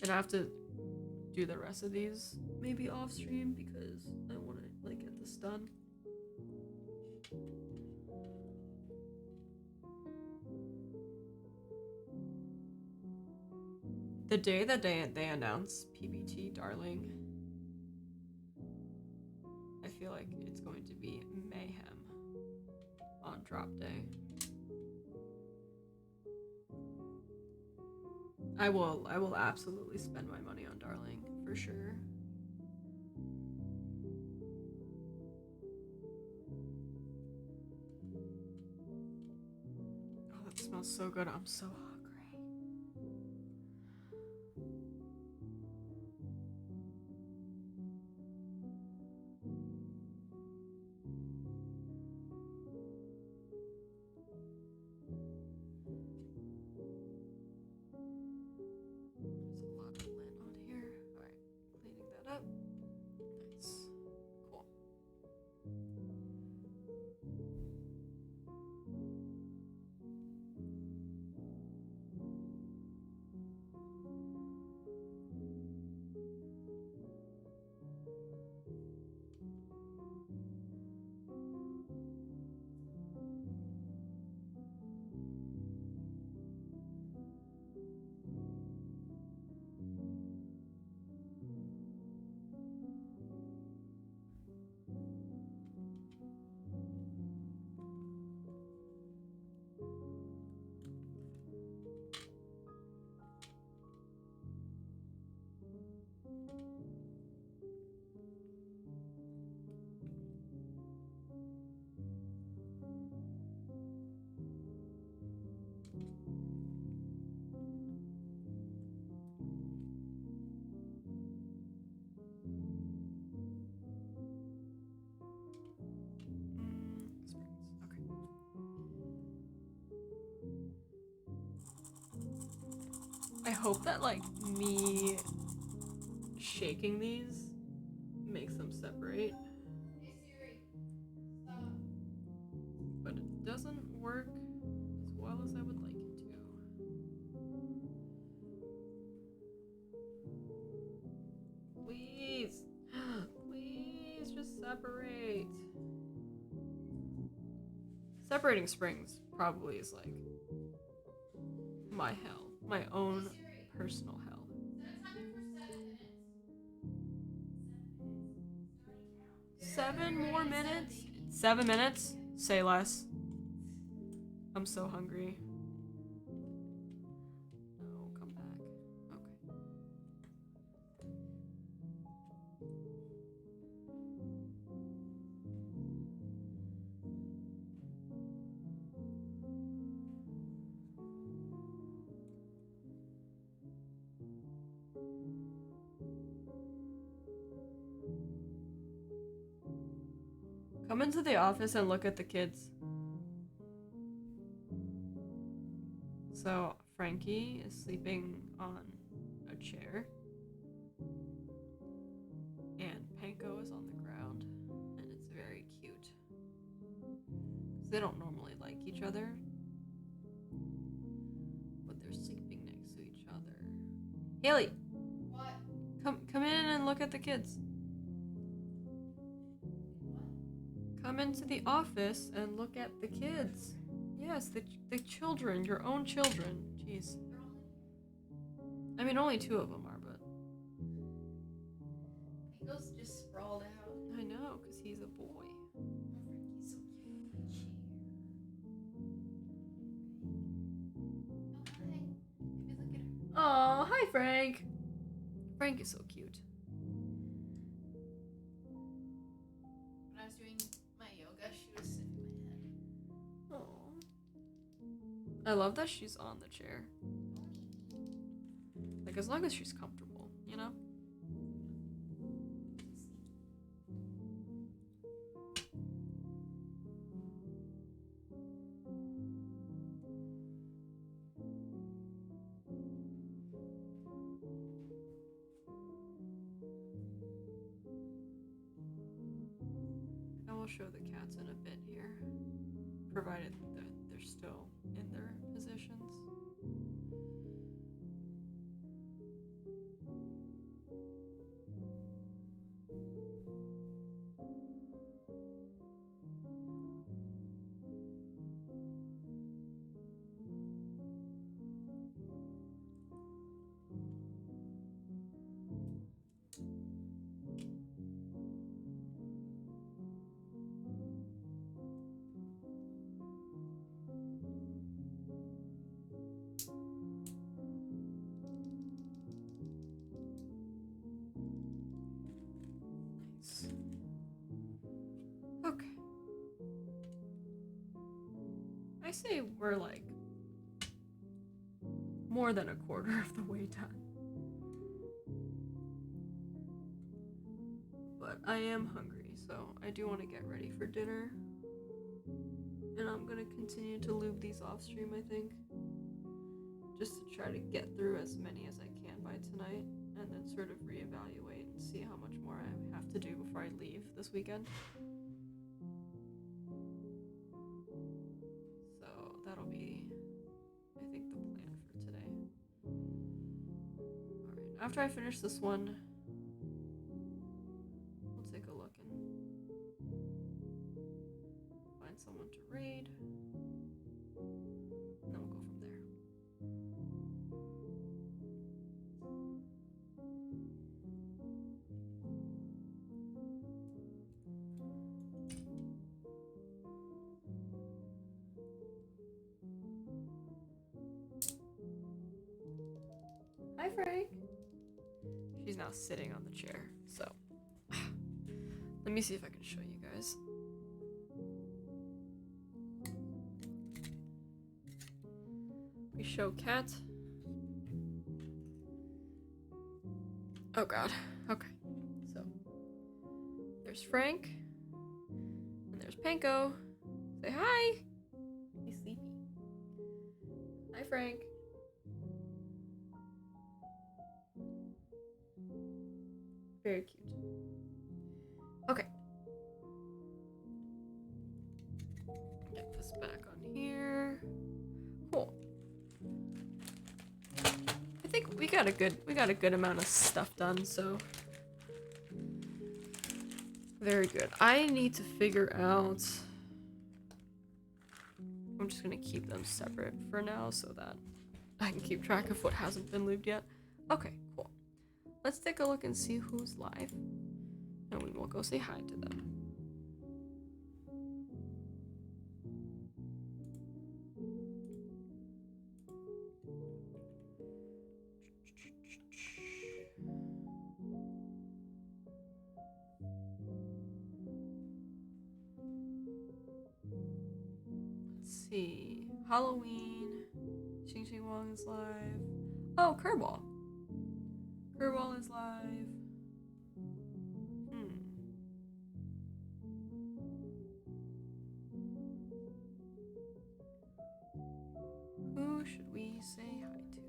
And I have to do the rest of these maybe off stream because I want to like get this done. The day that they announce PBT Darling, I feel like it's going to be mayhem on drop day. I will absolutely spend my money on Darling for sure. Oh, that smells so good. I'm so hungry. There's a lot of lint on here. Alright, cleaning that up. Nice. Cool. I hope that, like, me shaking these makes them separate. Hey Siri, stop. But it doesn't work as well as I would like it to. Please! Please just separate. Separating springs probably is like my hell. My own personal hell. Set a timer for 7 minutes. 7 more minutes? 7 minutes? Say less. I'm so hungry. No, come back. Okay. Come into the office and look at the kids. So, Frankie is sleeping on a chair. And Panko is on the ground. And it's very cute. 'Cause they don't normally like each other. But they're sleeping next to each other. Haley! What? Come in and look at the kids. Come into the office and look at the kids. Yes, the children, your own children. Jeez. They're only. I mean, only 2 of them are, but Panko's just sprawled out. I know, because he's a boy. Frankie's so cute. Oh, hi. Maybe look at her. Oh, hi, Frank. Frank is so cute. When I was doing my yoga, she was sniffing my head. Oh. I love that she's on the chair. Like, as long as she's comfortable, you know? I will show the cats in a bit here, provided that they're still in their positions. Nice. Okay. I say we're like more than a quarter of the way done. But I am hungry, so I do want to get ready for dinner. And I'm gonna continue to lube these off stream, I think. Just to try to get through as many as I can by tonight, and then sort of reevaluate and see how much more I have to do before I leave this weekend. So that'll be, I think, the plan for today. Alright, after I finish this one, we'll take a look and find someone to raid. And then we'll go from there. Hi, Frank. She's now sitting on the chair, so let me see if I can show you guys. We show cat. Oh god. Okay. So there's Frank. And there's Panko. Say hi. He's sleepy. Hi, Frank. Very cute. Okay. Get this back on here. Cool. I think we got a good amount of stuff done, so very good. I need to figure out, I'm just gonna keep them separate for now so that I can keep track of what hasn't been lubed yet. Okay, cool. Let's take a look and see who's live, and we will go say hi to them. Let's see. Halloween. Xing Xing Wang is live. Oh, Kerbal. Kerbal is live. Who should we say hi to?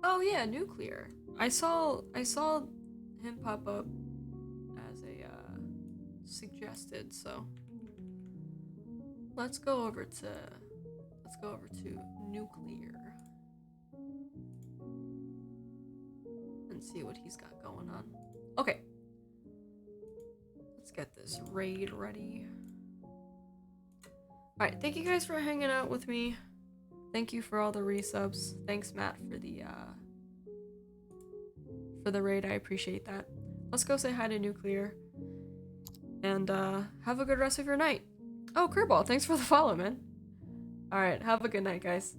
Oh yeah, Nuclear. I saw him pop up as a suggested, so let's go over to Nuclear and see what he's got going on. Okay. Let's get this raid ready. Alright, thank you guys for hanging out with me. Thank you for all the resubs. Thanks, Matt, for the raid. I appreciate that. Let's go say hi to Nuclear. And have a good rest of your night. Oh, Kerbal, thanks for the follow, man. Alright, have a good night, guys.